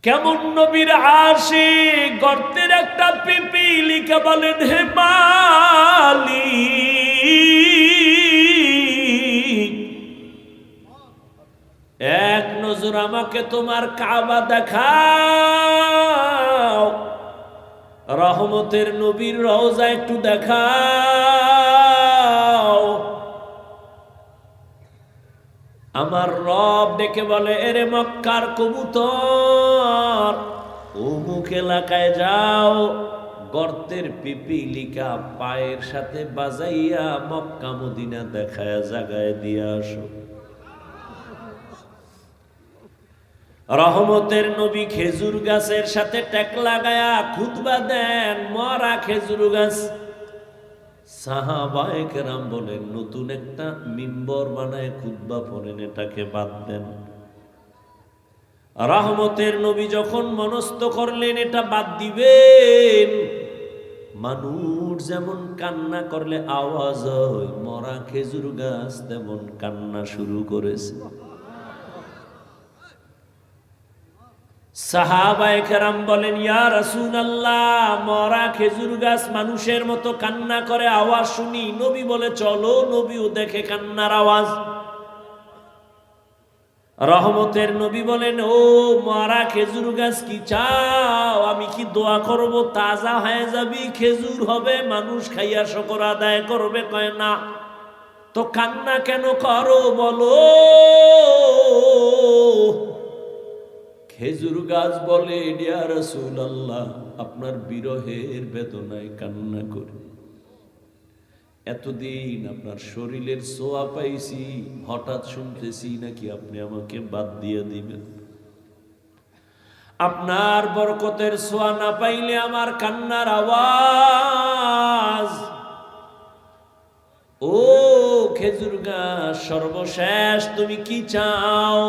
কেমন নবীর আশিক, গর্তের একটা পিপিলিকা বলেন হে মালিক, এক নজর আমাকে তোমার কাবা দেখাও, রহমতের নবীর রওজা একটু দেখাও। আমার রব ডেকে বলে, এরে মক্কার কবুতর, অমুক এলাকায় যাও, গর্তের পিপিলিকা পায়ের সাথে বাজাইয়া মক্কা মদিনা দেখায় জাগায় দিয়ে আসো। রহমতের নবী খেজুর গাছের সাথে টেক লাগায়া খুতবা দেন, মরা খেজুর গাছ। সাহাবায়ে কেরাম বলেন, নতুন একটা মিম্বর বানায় খুতবা পড়েন, এটাকে বাদ দেন। রহমতের নবী যখন মনস্থ করলেন এটা বাদ দিবেন, মানুষ যেমন কান্না করলে আওয়াজ হয়, মরা খেজুর গাছ তেমন কান্না শুরু করেছে। সাহাবায়ে কেরাম বলেন, ইয়া রাসূলুল্লাহ, মরা খেজুর গাছ মানুষের মতো কান্না করে, আওয়াজ শুনি। নবী বলে, চলো, নবীও দেখে কান্নার আওয়াজ। রহমতের নবী বলেন, ও মরা খেজুর গাছ, কি চাও? আমি কি দোয়া করব তাজা হয়ে যাবি, খেজুর হবে, মানুষ খাইয়া শুকর আদায় করবে? কয় না। তো কান্না কেন করো বলো? খেজুর গাছ বলে, ইয়া রাসূলুল্লাহ, আপনার বিরহের বেদনায় কান্না করি। এতদিন আপনার শরীরের ছোঁয়া পাইছি, হঠাৎ শুনতেছি নাকি আপনি আমাকে বাদ দিয়ে দিবেন। আপনার বরকতের ছোঁয়া না পাইলে আমার কান্নার আওয়াজ। ও খেজুর গাছ, সর্বশেষ তুমি কি চাও?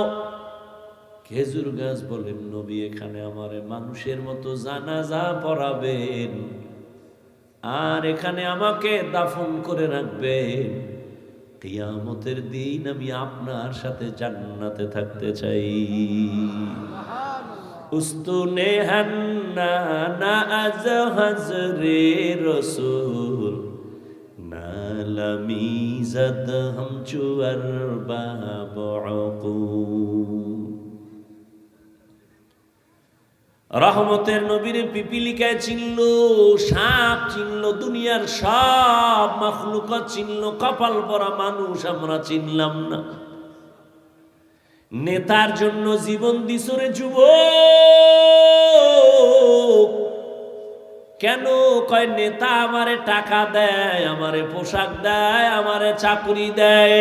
খেজুর গাছ বলেন, নবী, এখানে আমারে মানুষের মতো জানাজা পড়াবেন, আর এখানে আমাকে দাফন করে রাখবেন। কিয়ামতের দিন আমি আপনার সাথে জান্নাতে থাকতে চাই। উস্তুনে হান্না না আজ হাজরে রসুল, নালামি জাদ হাম চুয়ার বাবু। রহমতের নবীর পিপিলিকায় চিনল, সাপ চিনল, দুনিয়ার সব মাখলুকাত চিনল, কপাল পরা মানুষ আমরা চিনলাম না। নেতার জন্য জীবন দিছরে যুবক। কেন? কয় নেতা আমারে টাকা দেয়, আমারে পোশাক দেয়, আমারে চাকরি দেয়,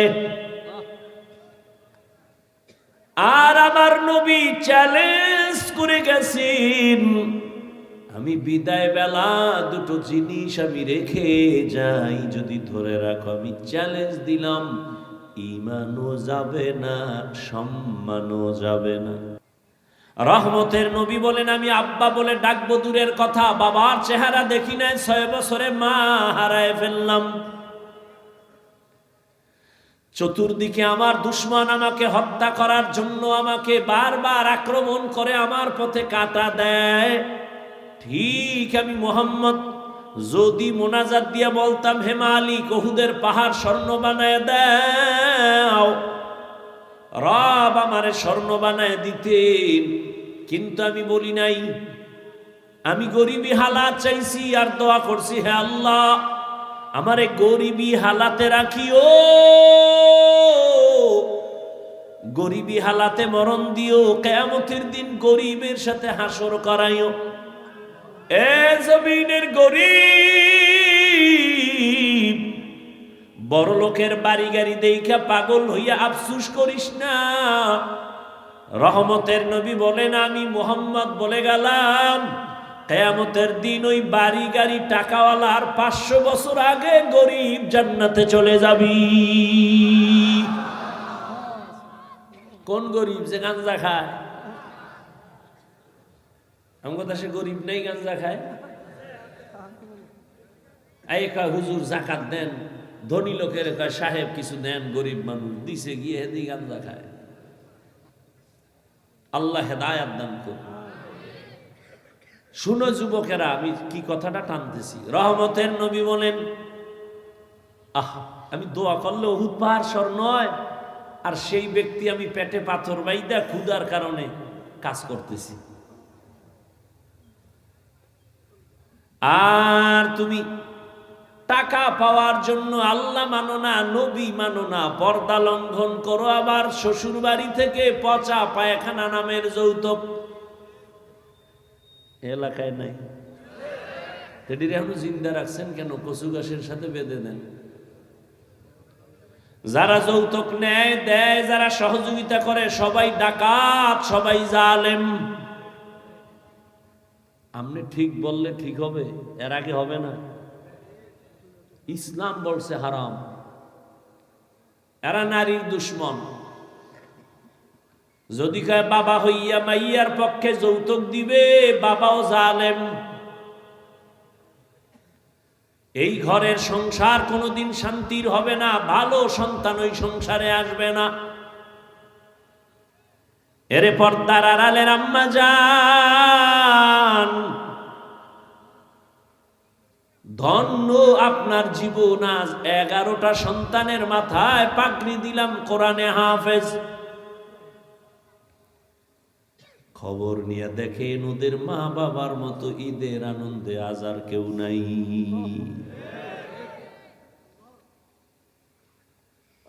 আর আমার নবী চ্যালেঞ্জ করে গেছেন, আমি বিদায় বেলা দুটো জিনিস আমি রেখে যাই, যদি ধরে রাখো। আমি চ্যালেঞ্জ দিলাম, ঈমানও যাবে না, সম্মানও যাবে না। রহমতের নবী বলেন, আমি আব্বা বলে ডাকবো দূরের কথা, বাবার চেহারা দেখি নাই, 6 বছরে মা হারায় ফেললাম। চতুর্দিকে আমার দুশমন আমাকে হত্যা করার জন্য আমাকে বারবার আক্রমণ করে, আমার পথে কাঁটা দেয়। ঠিক আমি মুহাম্মদ যদি মোনাজাত দিয়া বলতাম, হে মালিক, উহুদের পাহাড় স্বর্ণ বানায় দাও, রব আমারে স্বর্ণ বানায় দিতেন। কিন্তু আমি বলি নাই, আমি গরিবী হালাত চাইছি আর দোয়া করছি, হে আল্লাহ, আমারে গরিবী হালাতে রাখিও, গরিবী হালাতে মরণ দিও, কিয়ামতের দিন গরিবের সাথে হাসর করাইও। এ জমিনের গরিব, বড় লোকের বাড়ি গাড়ি দেখা পাগল হইয়া আফসুস করিস না। রহমতের নবী বলেন, আমি মুহাম্মদ বলে গেলাম, কিয়ামতের দিন ওই বাড়ি গাড়ি টাকাওয়ালা আর 500 বছর আগে গরিব জান্নাতে চলে যাবি। কোন গরিব? যে গাঁজা খায়। আমার দেশে গরিব নেই গাঁজা খায়। এই কয় হুজুর জাকাত দেন, ধনী লোকের কয় সাহেব কিছু দেন, গরিব মানুষ দিছে গিয়ে হেদি গাঁজা খায়। আল্লাহ হেদায়াত দান করুন। শুনো যুবকেরা, আমি কি কথাটা টানতেছি। রহমতের নবী বলেন, আমি দোয়া করলে উহুদ পাহাড় সর নয়, আর সেই ব্যক্তি আমি পেটে পাথর বাইদা ক্ষুধার কারণে কাজ করতেছি, আর তুমি টাকা পাওয়ার জন্য আল্লাহ মানো না, নবী মানো না, পর্দা লঙ্ঘন করো, আবার শ্বশুর বাড়ি থেকে পচা পায়খানা নামের যৌতুক এলাকায় নাই। এটির এখন জিন্দা রাখছেন কেন? কচু গাছের সাথে বেঁধে দেন। যারা যৌতুক নেয় দেয়, যারা সহযোগিতা করে, সবাই ডাকাত, সবাই জালেম। আপনি ঠিক বললে ঠিক হবে, এর আগে হবে না। ইসলাম বলছে হারাম। এরা নারীর দুশ্মন। যদি কয় বাবা হইয়া মাইয়ার পক্ষে যৌতুক দিবে, বাবাও জালেম। এই ঘরের সংসার কোনোদিন শান্তির হবে না, ভালো সন্তান ওই সংসারে আসবে না। এরে পর্দার আড়ালের আম্মা জান, ধন্য আপনার জীবন। আজ 11টা সন্তানের মাথায় পাগড়ি দিলাম, কোরআনে হাফেজ। খবর নিয়ে দেখেন ওদের মা বাবার মতো ঈদের আনন্দে আজ আর কেউ নাই।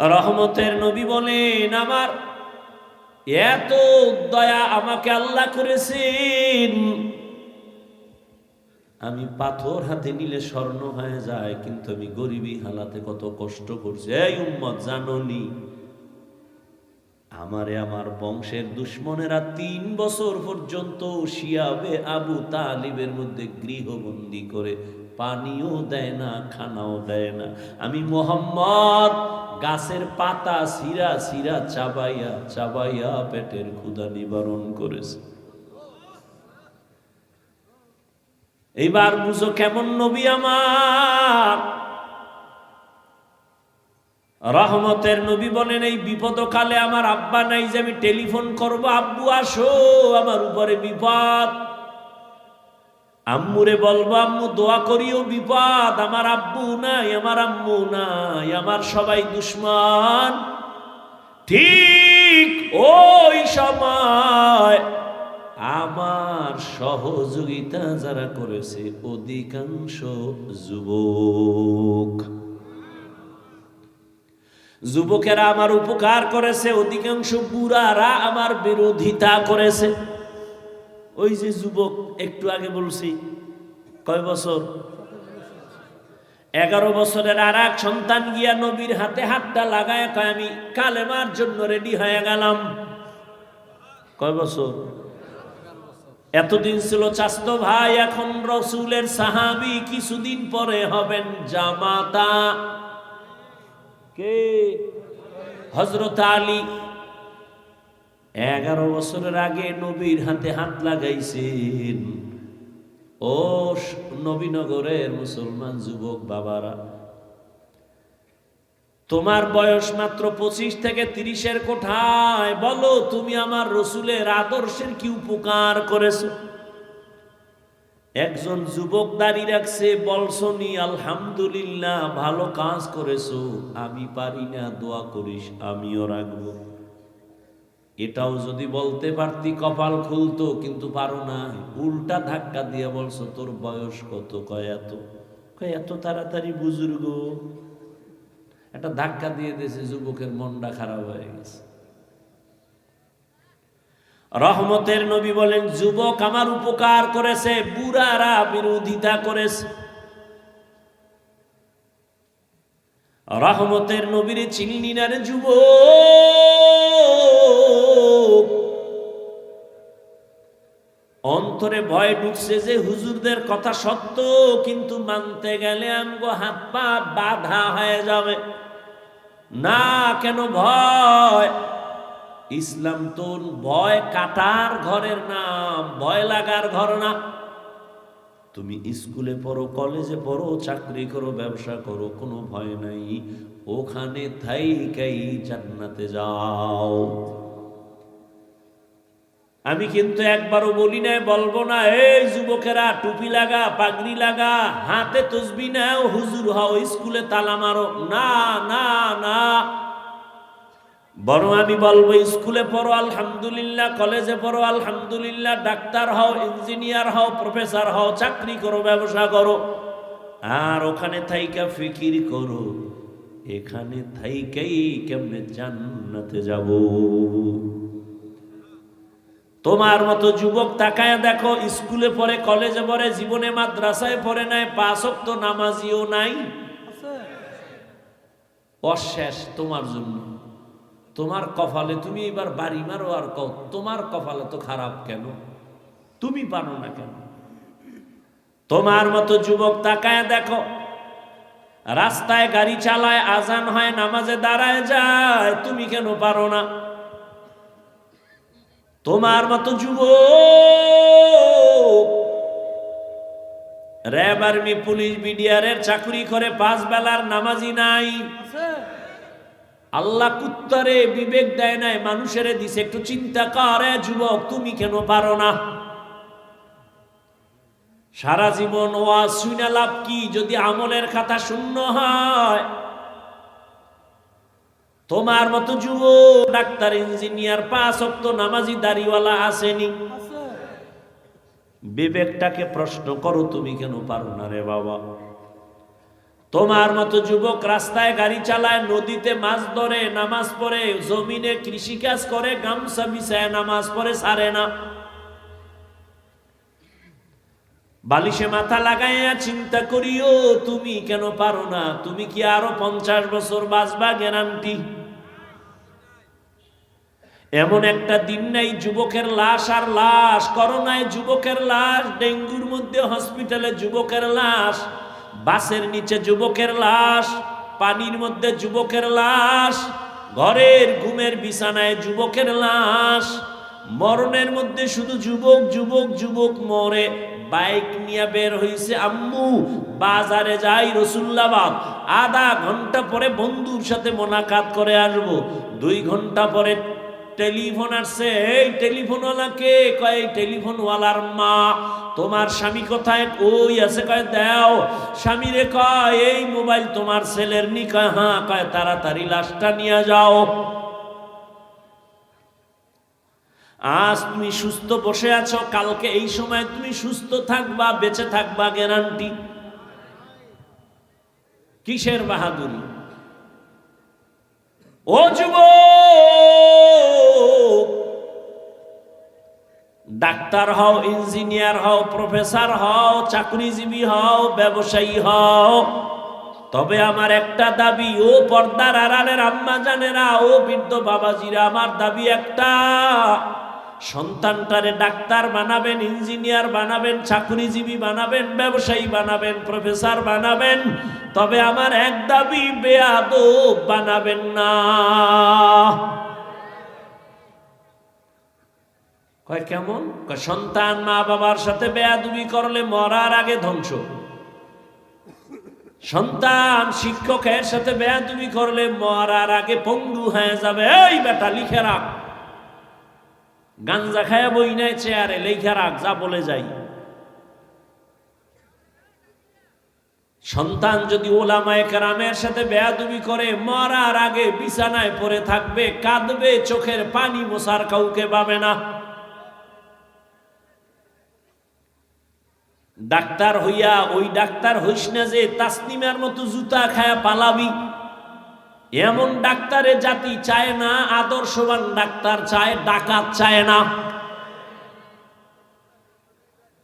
রহমতের নবী বলেন, আমার এত দয়া আমাকে আল্লাহ করেছেন, আমি পাথর হাতে নিলে স্বর্ণ হয়ে যায়, কিন্তু আমি গরিবী হালাতে কত কষ্ট করছি। এই উম্মত জানোনি, আমারে আমার বংশের দুশ্মনেরা 3 বছর পর্যন্ত শিয়াবে আবু তালিবের মধ্যে গৃহবন্দী করে পানিও দেয় না, খানাও দেয় না। আমি মোহাম্মদ গাছের পাতা সিরা সিরা চাবাইয়া চাবাইয়া পেটের ক্ষুধা নিবারণ করেছে। এইবার বুঝো কেমন নবী আমার। রহমতের নবী বলেন, এই বিপদকালে আমার আব্বা নাই যে আমি টেলিফোন করব, আব্বু আসো আমার উপরে বিপদ। আম্মুরে বলবো, আম্মু দোয়া করিও বিপদ। আমার আব্বু নাই, আমার আম্মু নাই, আমার সবাই দুশ্মন। ঠিক ওই সময় আমার সহযোগিতা যারা করেছে অধিকাংশ যুবক। যুবকেরা আমার উপকার করেছে, অধিকাংশ বুড়ারা আমার বিরোধিতা করেছে। ওই যে যুবক একটু আগে বলছি, কয় বছর? 11 বছরের আর এক সন্তান গিয়া নবীর হাতে হাতটা লাগায় কয়, আমি কালেমার জন্য রেডি হয়ে গেলাম। কয় বছর? এতদিন ছিল চাচতো ভাই, এখন রসুলের সাহাবী, কিছুদিন পরে হবেন জামাতা। কে? হযরত আলী। 11 বছরের আগে নবীর হাতে হাত লাগাইছেন। ও নবীনগরের মুসলমান যুবক বাবারা, তোমার বয়স মাত্র 25 থেকে 30-এর কোঠায়, বলো তুমি আমার রসুলের আদর্শের কি উপকার করেছো? একজন যুবক দাঁড়িয়ে রাখছে, বলছনি আলহামদুলিল্লাহ, ভালো কাজ করেছো, আমি পারি না, দোয়া করিস, আমিও রাখবো। এটাও যদি বলতে পারতি কপাল খুলতো, কিন্তু পারো না। উল্টা ধাক্কা দিয়ে বলছো, তোর বয়স কত? কয় এত। কয় এত তাড়াতাড়ি বুজুর্গ? একটা ধাক্কা দিয়ে দিয়েছে, যুবকের মনটা খারাপ হয়ে গেছে। রহমতের নবী বলেন, যুবক আমার উপকার করেছে, বুড়ারা বিরোধিতা করেছে। রহমতের নবীর চিনলি না রে যুবক? অন্তরে ভয় ঢুকছে যে হুজুরদের কথা সত্য, কিন্তু মানতে গেলে আমগো হাত পা বাধা হয়ে যাবে। না, কেন ভয়? ইসলাম তো ভয় কাটার ঘরের নাম, ভয় লাগার ঘর না। তুমি স্কুলে পড়ো, কলেজে পড়ো, চাকরি করো, ব্যবসা করো, কোনো ভয় নাই। ওখানে থাইকাই জান্নাতে যাও। আমি কিন্তু একবারও বলি না, বলবো না এই যুবকেরা টুপি লাগা, পাগড়ি লাগা, হাতে তসবি নাও, হুজুর হও, স্কুলে তালা মারো। না না না, বরং আমি বলবো স্কুলে পড়ো আলহামদুলিল্লাহ, কলেজে পড়ো আলহামদুলিল্লাহ, ডাক্তার হও, ইঞ্জিনিয়ার হও, প্রফেসর হও, চাকরি করো, ব্যবসা করো, আর ওখানে থাইকা ফিকির করো এখানে থাইকাই কেমনে জান্নাতে যাব। তোমার মতো যুবক তাকায় দেখো, স্কুলে পড়ে, কলেজে পড়ে, জীবনে মাদ্রাসায় পড়ে নাই, 5 ওয়াক্ত নামাজিও নাই, অশেষ তোমার জন্য। তোমার কপালে তুমি এবার বাড়ি মারো আর কও তোমার কপালে তো খারাপ কেন, তুমি পারো না কেন? তোমার মতো যুবক তাকায় দেখো, রাস্তায় গাড়ি চালায়, আজান হয়, নামাজে দাঁড়ায় যায়, তুমি কেন পারো না? তোমার মতো যুবক র্যাব, আর্মি, পুলিশ, বিডিআরের চাকরি করে, 5 বেলার নামাজি নাই। আল্লাহ কুত্তারে বিবেক দেয় নাই, মানুষের দিছে। একটু চিন্তা করে যুবক, তুমি কেন পারো না? সারা জীবন ওয়াজ শুনে লাভ কি যদি আমলের খাতা শূন্য হয়? তোমার মতো যুবক ডাক্তার, ইঞ্জিনিয়ার, 5 ওয়াক্ত নামাজি, দাড়িওয়ালা আসেনি। বিবেকটাকে প্রশ্ন করো, তুমি কেন পারো না রে বাবা? তোমার মতো যুবক রাস্তায় গাড়ি চালায়, নদীতে মাছ ধরে, নামাজ পড়ে, জমিনে কৃষিকাজ করে, গামছা বিছায় নামাজ পড়ে, ছাড়ে না। বালিশে মাথা লাগাইয়া চিন্তা করিও, তুমি কেন পারো না? তুমি কি আরো 50 বছর বাঁচবা গ্যারান্টি? এমন একটা দিন নাই যুবকের লাশ আর লাশ, করোনায় যুবকের লাশ, ডেঙ্গুর মধ্যে হসপিটালে যুবকের লাশ, বাসের নিচে যুবকের লাশ, পানির মধ্যে যুবকের লাশ, ঘরের ঘুমের বিছানায় যুবকের লাশ। মরণের মধ্যে শুধু যুবক যুবক যুবক মরে। বাইক নিয়ে বের হইছে আম্মু, বাজারে যাই রসুল্লাবাদ, আধা ঘন্টা পরে বন্ধুর সাথে মোলাকাত করে আসবো। 2 ঘন্টা পরে টেলিফোন আসছে, এই টেলিফোনওয়ালাকে? কয় টেলিফোনওয়ালার মা। তোমার স্বামী কোথায়? ওই আছে। কয় দাও। স্বামীরে কয় এই মোবাইল তোমার ছেলের নি? কয় হ্যাঁ। কয় তাড়াতাড়ি লাশটা নিয়ে যাও। আজ তুমি সুস্থ বসে আছো, কালকে এই সময় তুমি সুস্থ থাকবা, বেঁচে থাকবা গ্যারান্টি? কিসের বাহাদুরি? ও যুবক, ডাক্তার হও, ইঞ্জিনিয়ার হও, প্রফেসর হও, চাকরিজীবী হও, ব্যবসায়ী হও, তবে আমার একটা দাবি, ও পর্দার আড়ালের আম্মা জানেরা, ও বৃদ্ধ বাবাজিরা, আমার দাবি একটা, সন্তানটারে ডাক্তার বানাবেন, ইঞ্জিনিয়ার বানাবেন, চাকরিজীবী বানাবেন, ব্যবসায়ী বানাবেন, প্রফেসর বানাবেন, তবে আমার এক দাবি, বেয়াদব বানাবেন না। কয় কেমন? কয় সন্তান মা বাবার সাথে বেয়াদবি করলে মরার আগে ধ্বংস। সন্তান শিক্ষকের সাথে বেয়াদবি করলে মরার আগে পঙ্গু হয়ে যাবে। এই বেটা লিখে রাখ, গাঞ্জা খায়া বই নাই চেয়ারে, লিখে রাখ, যা বলে যাই। সন্তান যদি ওলামায়ে কেরামের সাথে বেয়াদবি করে, মরার আগে বিছানায় পড়ে থাকবে, কাঁদবে, চোখের পানি মোছার কাউকে পাবে না। ডাক্তার হইয়া ওই ডাক্তার হইস না যে তাসনিমের মতো জুতা খায়া পালাবি। এমন ডাক্তারে জাতি চায় না, আদর্শবান ডাক্তার চায়, ডাকাত চায় না।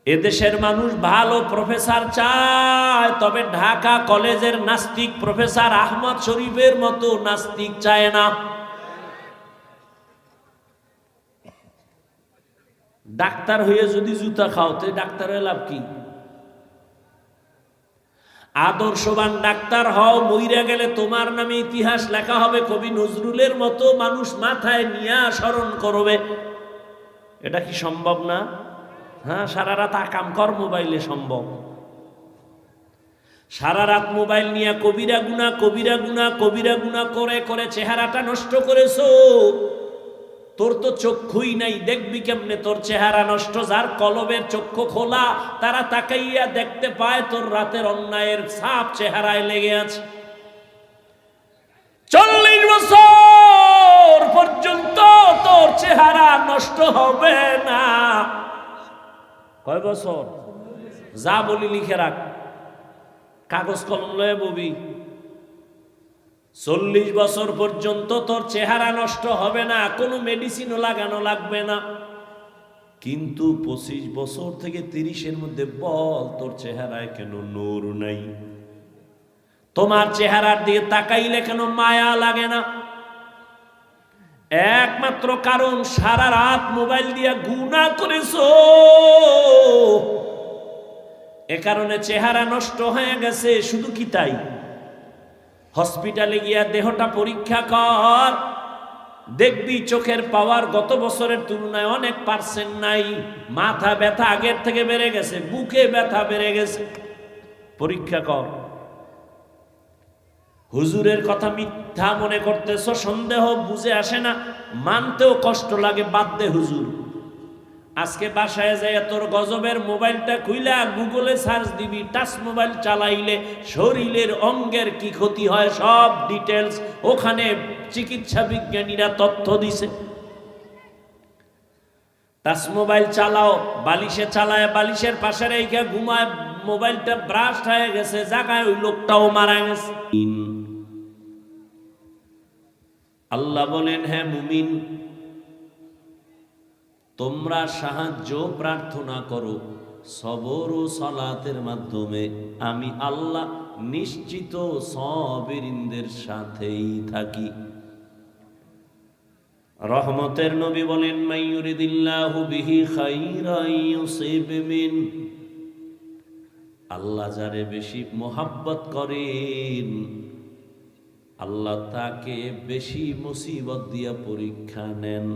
এদেশের মানুষ ভালো প্রফেসর চায়, তবে ঢাকা কলেজের নাস্তিক প্রফেসর আহমদ শরীফের মতো নাস্তিক চায় না। ডাক্তার হয়ে যদি জুতা খাও, তো ডাক্তারের লাভ কি? আদর্শবান ডাক্তার হও, মইরা গেলে তোমার নামে ইতিহাস লেখা হবে, কবি নজরুলের মতো মানুষ মাথায় নিয়ে স্মরণ করবে। এটা কি সম্ভব না? হ্যাঁ, সারা রাত আকাম কর মোবাইলে সম্ভব। সারা রাত মোবাইল নিয়ে কবিরা গুনাহ, কবিরা গুনাহ, কবিরা গুনাহ করে করে চেহারাটা নষ্ট করেছো। তোর তো চক্ষুই নাই, দেখবি কেমনে তোর চেহারা নষ্ট? যার কলবের চক্ষু খোলা তারা তাকাইয়া দেখতে পায় তোর রাতের অন্যায়ের ছাপ চেহারায় লেগে আছে। 40 বছর পর্যন্ত তোর চেহারা নষ্ট হবে না। কয় বছর? যা বলি লিখে রাখ, কাগজ কলম লয়ে ববি। 40 বছর পর্যন্ত তোর চেহারা নষ্ট হবে না, কোনো মেডিসিনও লাগানো লাগবে না। কিন্তু 25 বছর থেকে 30-এর মধ্যে বল, তোর চেহারায় কেন নূর নাই? তোমার চেহারার দিকে তাকাইলে কেন মায়া লাগে না? একমাত্র কারণ সারা রাত মোবাইল দিয়া গুনাহ করেছো, এ কারণে চেহারা নষ্ট হয়ে গেছে। শুধু কি তাই? হসপিটালে গিয়া দেহটা পরীক্ষা কর, দেখবি চোখের পাওয়ার গত বছরের তুলনায় অনেক পার্সেন্ট নাই। মাথা ব্যথা আগের থেকে বেড়ে গেছে, বুকে ব্যথা বেড়ে গেছে। পরীক্ষা কর। হুজুরের কথা মিথ্যা মনে করতেছ, সন্দেহ বুঝে আসে না, মানতেও কষ্ট লাগে, বাদ দে হুজুর। আজকে বাসায় যায় তোর গজবের মোবাইলটা খুইলা গুগলে সার্চ দিবি, টাচ মোবাইল চালাইলে শরীরের অঙ্গের কি ক্ষতি হয় সব ডিটেলস ওখানে চিকিৎসা বিজ্ঞানীরা তথ্য দিছে। টাচ মোবাইল চালাও, বালিশে চালায়, বালিশের পাশে রেখে ঘুমায়, মোবাইলটা ব্রাস্ট হয়ে গেছে, জায়গায় ওই লোকটাও মারা গেছে। আল্লাহ বলেন, হ্যাঁ মুমিন, তোমরা সাহায্য প্রার্থনা করো সবর ও সালাতের মাধ্যমে, আমি আল্লাহ নিশ্চিত সাবিরিনদের সাথেই থাকি। রহমতের নবী বলেন, মাইয়ুরিদিল্লাহু বিহি খাইরান ইউসিব মিন, আল্লাহ যারে বেশি মোহাব্বত করেন আল্লাহ তাকে বেশি মুসিবত দিয়া পরীক্ষা নেন।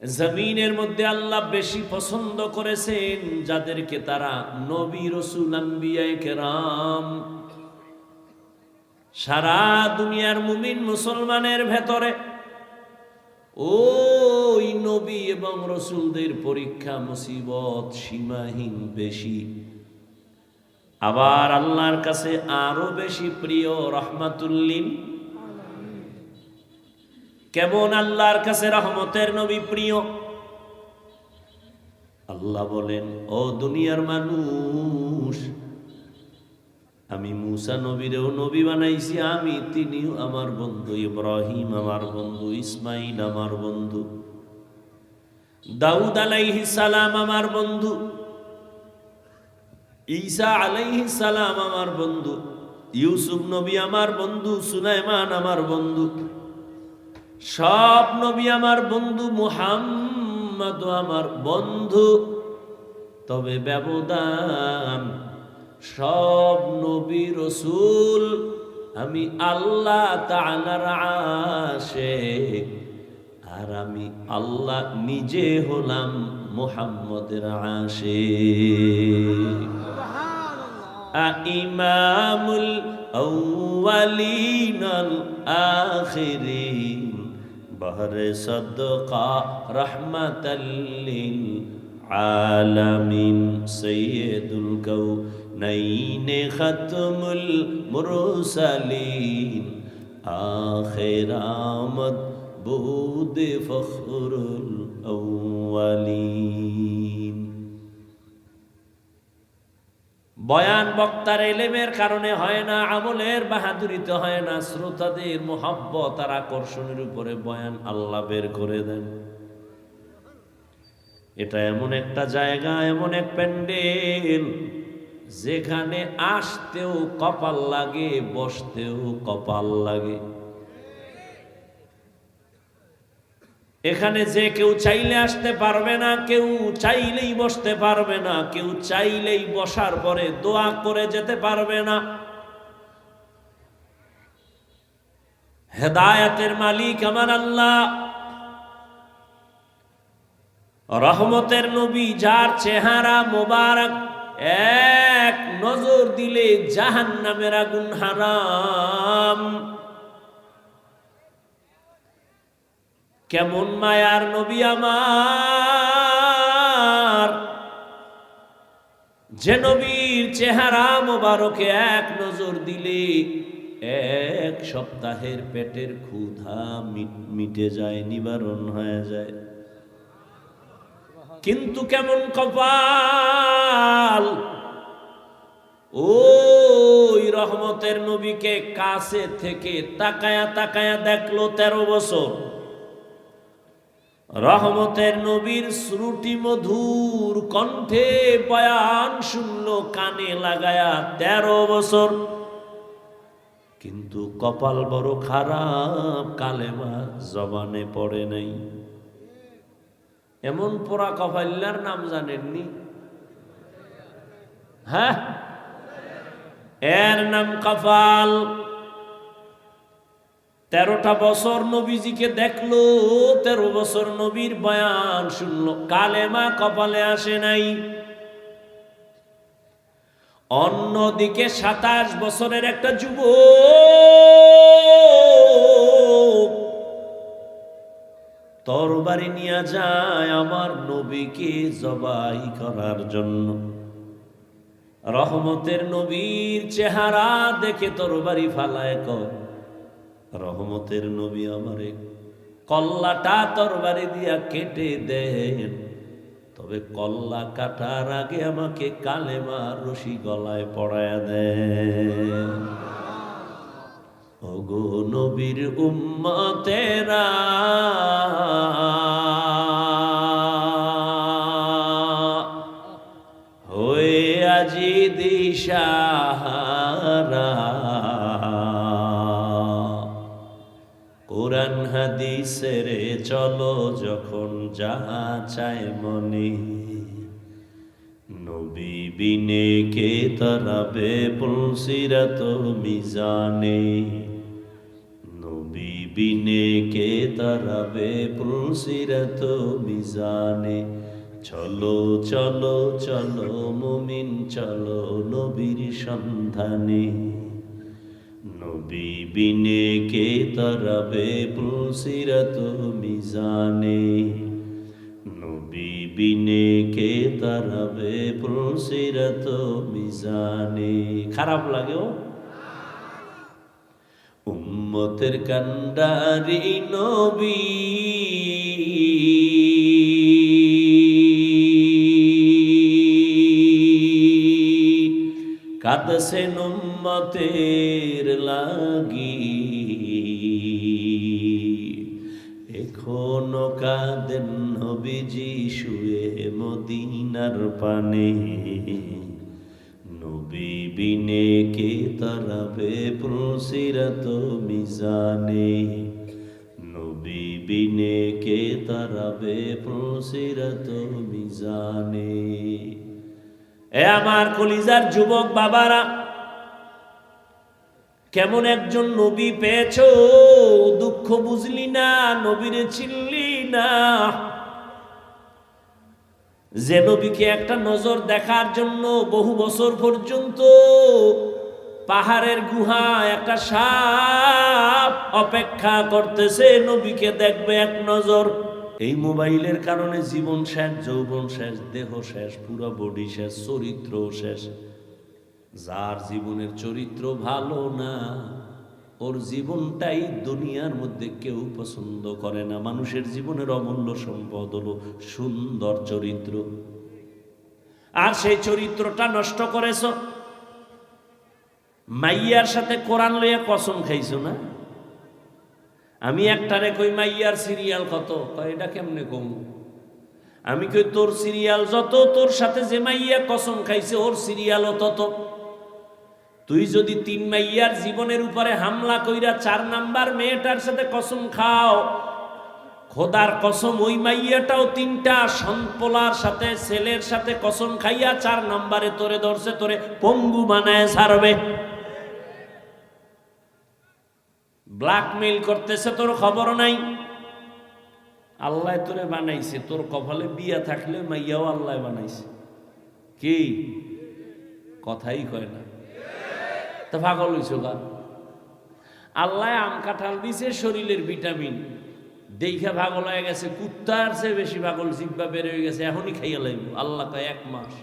জমিনের মধ্যে আল্লাহ বেশি পছন্দ করেছেন যাদেরকে তারা নবী রাসূল আম্বিয়া কেরাম। সারা দুনিয়ার মুমিন মুসলমানের ভেতরে ওই নবী এবং রাসূলদের পরীক্ষা মুসিবত সীমাহীন বেশি। আবার আল্লাহর কাছে আরো বেশি প্রিয় রাহমাতুল লিল। কেমন আল্লাহর কাছে রহমতের নবী প্রিয়? আল্লাহ বলেন, ও দুনিয়ার মানুষ, আমি মূসা নবীরেও নবী বানাইছি, আমি তিনিও আমার বন্ধু, ইব্রাহিম আমার বন্ধু, ইসমাইল আমার বন্ধু, দাউদ আলাইহিস সালাম আমার বন্ধু, ঈসা আলাইহিস সালাম আমার বন্ধু, ইউসুফ নবী আমার বন্ধু, সুলাইমান আমার বন্ধু, সব নবী আমার বন্ধু, মুহাম্মদ আমার বন্ধু। তবে ব্যবধান, সব নবী রাসূল আমি আল্লাহ তাআলার আশিক, আর আমি আল্লাহ নিজে হলাম মুহাম্মদের আশিক। ইমামুল আউয়ালিন আল আখিরিন, বহরে সদকা রহমাতাল লিল আলামিন, সাইয়্যিদুল কাউনাইন খাতমুল মুরসালিন, আখির আমদ বুদ ফখরুল আউয়ালিন। বয়ান বক্তার ইলমের কারণে হয় না, আমলের বাহাদুরিতে হয় না, শ্রোতাদের মোহাব্বত আর আকর্ষণের উপরে বয়ান আল্লাহ বের করে দেন। এটা এমন একটা জায়গা, এমন এক প্যান্ডেল যেখানে আসতেও কপাল লাগে, বসতেও কপাল লাগে। এখানে যে কেউ চাইলে আসতে পারবে না, কেউ চাইলেই বসতে পারবে না, কেউ চাইলেই বসার পরে দোয়া করে যেতে পারবে না। হেদায়েতের মালিক আমার আল্লাহ, রহমতের নবী, যার চেহারা মোবারক এক নজর দিলে জাহান্নামের আগুন হারাম। কেমন মায়ার নবী আমার, যে নবীর চেহারা মোবারকে এক নজর দিলে এক সপ্তাহের পেটের ক্ষুধা মিটে যায়, নিবারণ হয়ে যায়। কিন্তু কেমন কপাল, ওই রহমতের নবীকে কাছে থেকে তাকায়া তাকায়া দেখলো 13 বছর। রহমতের নবীর শ্রুতি মধুর কণ্ঠে বয়ান শুনলো কানে লাগায়া 13 বছর। কিন্তু কপাল বড় খারাপ, কালেমা জবানে পড়ে নাই। এমন পোড়া কপাল্লার নাম জানেননি? হ্যাঁ, এর নাম কপাল। 13টা বছর নবীজিকে দেখলো, 13 বছর নবীর বয়ান শুনলো, কালেমা কপালে আসে নাই। অন্যদিকে 27 বছরের একটা যুবক তরবারি নিয়ে যায় আমার নবীকে জবাই করার জন্য। রহমতের নবীর চেহারা দেখে তরবারি ফালায় কয়, রহমতের নবী আমারে কল্লাটা তরবারি দিয়া কেটে দেন, তবে কল্লা কাটার আগে আমাকে কালেমার রশি গলায় পড়ায়া দেন। ওগো নবীর উম্মতেরা, হয়ে আজি দিশাহারা, কোরআন হাদিসের চলো যখন যাহা চায় মনে, নবী বিনে কে তরাবে পুলসিরাত মিজানে, নবী বিনে কে তরাবে পুলসিরাত মিজানে। চলো চলো চলো মুমিন চলো নবীর সন্ধানে, নবী বিনে কে তরাবে পুলসিরাত মিজানে, নবী বিনে কে তরাবে পুলসিরাত মিজানে। খারাপ লাগে ও? উম্মতের কান্ডারি নবী, কাঁদছেন উম্মতের লাগি, এখনো কাঁদেন নবীজি শুয়ে মদিনার পানে, নবী বিনে কে তরাবে পুলসিরাত মিজানে, নবী বিনে কে তরাবে পুলসিরাত মিজানে। এ আমার কলিজার যুবক বাবারা, কেমন একজন নবী পেয়েছো, দুঃখ বুঝলি না, নবীরে চিনলি না। যে নবীকে একটা নজর দেখার জন্য বহু বছর পর্যন্ত পাহাড়ের গুহায় একটা সাপ অপেক্ষা করতেছে, নবীকে দেখবে এক নজর। এই মোবাইলের কারণে জীবন শেষ, যৌবন শেষ, দেহ শেষ, পুরো বডি শেষ, চরিত্র শেষ। যার জীবনের চরিত্র ভালো না, ওর জীবনটাই দুনিয়ার মধ্যে কেউ পছন্দ করে না। মানুষের জীবনের অমূল্য সম্পদ হলো সুন্দর চরিত্র, আর সেই চরিত্রটা নষ্ট করেছ। মাইয়ার সাথে কোরআন লইয়া কসম খাইছো না? আমি একটারে কই মাইয়ার সিরিয়াল কত, কয় এটা কেমনে কম? আমি কই তোর সিরিয়াল যত, তোর সাথে যে মাইয়া কসম খাইছে ওর সিরিয়ালও তত। তুই যদি 3 মাইয়ার জীবনের উপরে হামলা কইরা 4 নাম্বার মেয়েটার সাথে কসম খাও, খোদার কসম ওই মাইয়াটাও 3টা সন্পলার সাথে ছেলের সাথে কসম খাইয়া 4 নাম্বারে তোরে ধরছে, তোরে পঙ্গু বানায় ছাড়বে। ব্ল্যাকমেইল করতেছে, তোর খবর নাই। আল্লাহ তোরে বানাইছে, তোর কপালে বিয়া থাকলে মাইয়াও আল্লাহ বানাইছে। কি কথাই কয় না, তা পাগল হইছো গা? আল্লাহ আম কাঁঠাল দিছে শরীরের ভিটামিন, দেখা পাগল হয়ে গেছে, কুত্তার চেয়ে বেশি পাগল, জিব্বা বের হয়ে গেছে, এখনই খাইয়া লাগবো। আল্লাহ কয় 1 মাস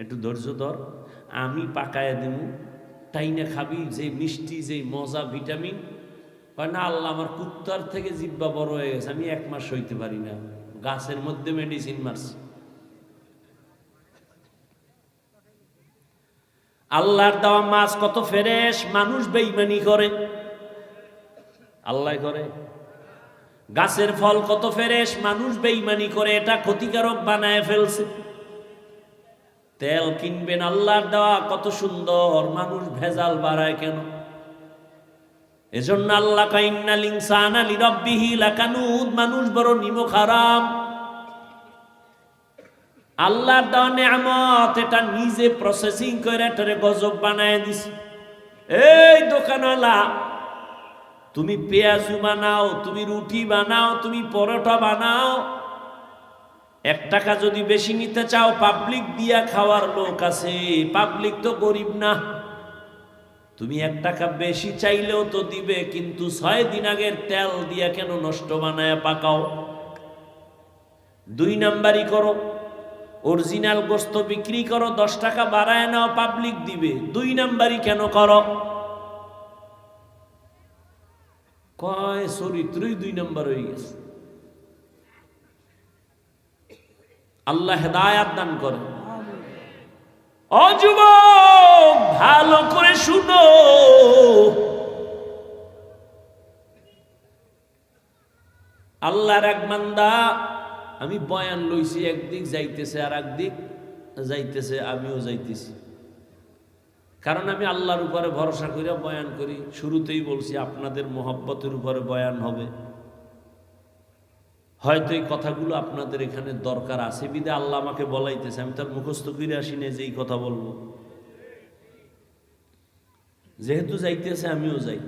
একটু ধৈর্য ধর, আমি পাকায় দেবো, তাই না খাবি, যে মিষ্টি, যে মজা, ভিটামিন। কয় না আল্লাহ, আমার কুত্তার থেকে জিব্বা বড় হয়ে গেছে, আমি 1 মাস সইতে পারি না, গাছের মধ্যে মেডিসিন মারছি। আল্লাহর দেওয়া মাছ কত ফ্রেশ, মানুষ বেঈমানি করে, আল্লাহ করে। গাছের ফল কত ফ্রেশ, মানুষ বেঈমানি করে এটা ক্ষতিকারক বানায় ফেলছে। তেল কিনবেন আল্লাহর দেওয়া কত সুন্দর, মানুষ ভেজাল বাড়ায় কেন? এজন্য আল্লাহ কয় ইন্নাল ইনসানা লিরাব্বিহি লাকানুদ, মানুষ বড় নিমক হারাম। আল্লাহর দেওয়া নেয়ামত, এটা নিজে প্রসেসিং করে এটারে গজব বানায় দিছে। এই দোকানওয়ালা, তুমি পেঁয়াজু বানাও, তুমি রুটি বানাও, তুমি পরোটা বানাও, 1 টাকা যদি বেশি নিতে চাও, পাবলিক দিয়া খাওয়ার লোক আছে, পাবলিক তো গরিব না। তুমি 1 টাকা বেশি চাইলেও তো দিবে, কিন্তু 6 দিন আগের তেল দিয়া কেন নষ্ট বানায় পাকাও? 2 নাম্বারই করো, অরিজিনাল গোস্ত বিক্রি করো, 10 টাকা বাড়ায় নাও, পাবলিক দিবে। 2 নাম্বারই কেন করো? কয় চরিত্রই 2 নাম্বার হয়ে গেছে। আল্লাহ হেদায়াত দান করে। ও যুবক, ভালো করে শুনো, আল্লাহর এক বান্দা, আমি বয়ান লইছি, একদিক যাইতেছে আর একদিক যাইতেছে, আমিও যাইতেছি, কারণ আমি আল্লাহর উপরে ভরসা করে বয়ান করি। শুরুতেই বলছি আপনাদের মোহাব্বতের উপরে বয়ান হবে, হয়তো এই কথাগুলো আপনাদের এখানে দরকার আছে বিদে আল্লাহ আমাকে বলাইতেছে, আমি তার মুখস্থ করে আসি না যে এই কথা বলবো। যেহেতু যাইতেছে আমিও যাই।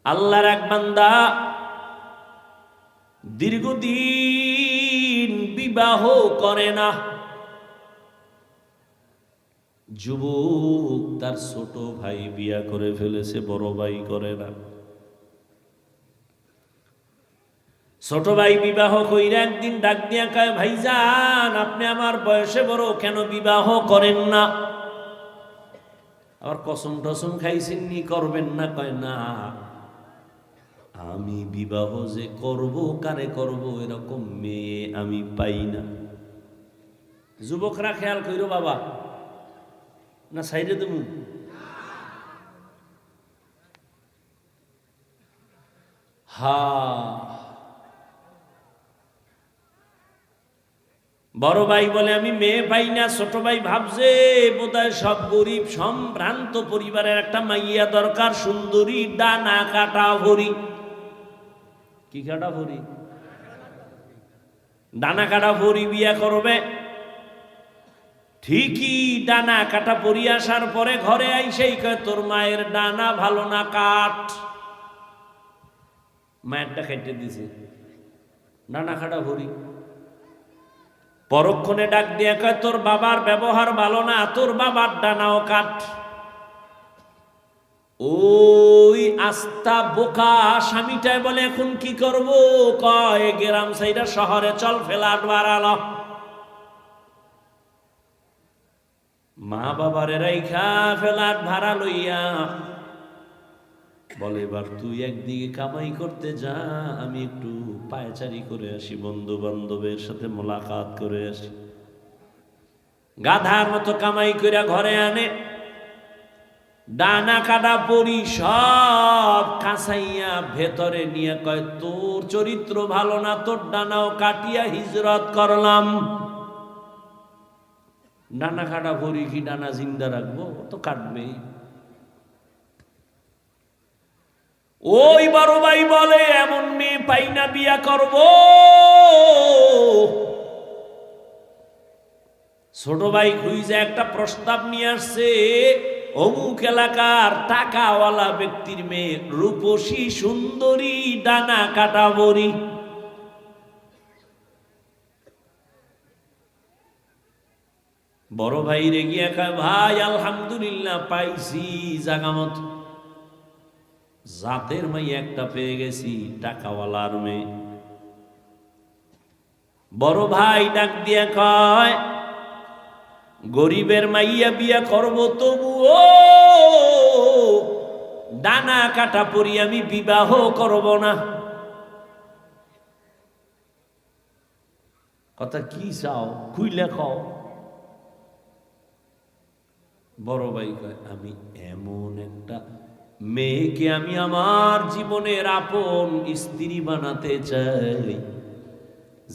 আল্লাহর এক বান্দা দীর্ঘদিন বিবাহ করে না, যুবক, তার ছোট ভাই বিয়া করে ফেলেছে, বড় ভাই করে না। ছোট ভাই বিবাহ কইরা একদিন ডাক দিয়া কয়, ভাইজান আপনি আমার বয়সে বড়, কেন বিবাহ করেন না? আবার কসম টসম খাইছেন নি, করবেন না? কয় না, আমি বিবাহ যে করব, কারে করব, এরকম মেয়ে আমি পাই না। যুবকরা খেয়াল কইরো বাবা, না সাইডে তুমি বড় ভাই বলে আমি মেয়ে পাই না। ছোট ভাই ভাবছে বোধহয় সব গরিব সম্ভ্রান্ত পরিবারের একটা মাইয়া দরকার, সুন্দরী, ডানা কাটা ভরি। কি কাটা ভরি? ডানা কাটা ভরি বিয়া করবে। ঠিকই ডানা কাটা পরি আসার পরে ঘরে আইসেই কয়, তোর মায়ের ডানা ভালো না, কাট। মায়েরটা কেটে দিছে, ডানা কাটা ভরি। পরক্ষণে ডাক দিয়ে কয়, তোর বাবার ব্যবহার ভালো না, তোর বাবার ডানাও কাট। ওই আস্তা বোকা স্বামীটাই বলে, এখন কি করব? কয় গ্রাম সাইডা শহরে চল, ফ্ল্যাট বাড়ালো। মা বাবারে রাইখা ফ্ল্যাট ভাড়া লইয়া বলে, এবার তুই একদিকে কামাই করতে যা, আমি একটু পায়চারি করে আসি, বন্ধু বান্ধবের সাথে মোলাকাত করে আসি। গাধার মতো কামাই করে ঘরে আনে, ডানা কাটা পরি সব কাঁচাইয়া ভেতরে নিয়ে কয়, তোর চরিত্র ভালো না, তোর ডানাও কাটিয়া হিজরত করলাম। ডানা কাটা পরি কি ডানা জিন্দা রাখবো? তো কাটবেই। ওই বড় ভাই বলে, এমন মেয়ে পাই না, বিয়া করব। ছোট ভাই খুঁজে একটা প্রস্তাব নিয়ে আসছে, অমুক এলাকার টাকাওয়ালা ব্যক্তির মেয়ে, রূপসী সুন্দরী, ডানা কাটা বড়ি। বড় ভাই রেগিয়া কয়, ভাই আলহামদুলিল্লাহ পাইছি জাগা মতো। জাতের মাইয়া একটা পেয়ে গেছি, টাকাওয়ালার মেয়ে। বড় ভাই ডাক দিয়া কয়, গরিবের মাইয়া বিয়া করব, তবুও ডানা কাটা পরি আমি বিবাহ করব না। কথা কি চাও, খুইলে খাও। বড় ভাই কয়, আমি এমন একটা মেয়েকে আমি আমার জীবনের আপন স্ত্রী বানাতে চাই,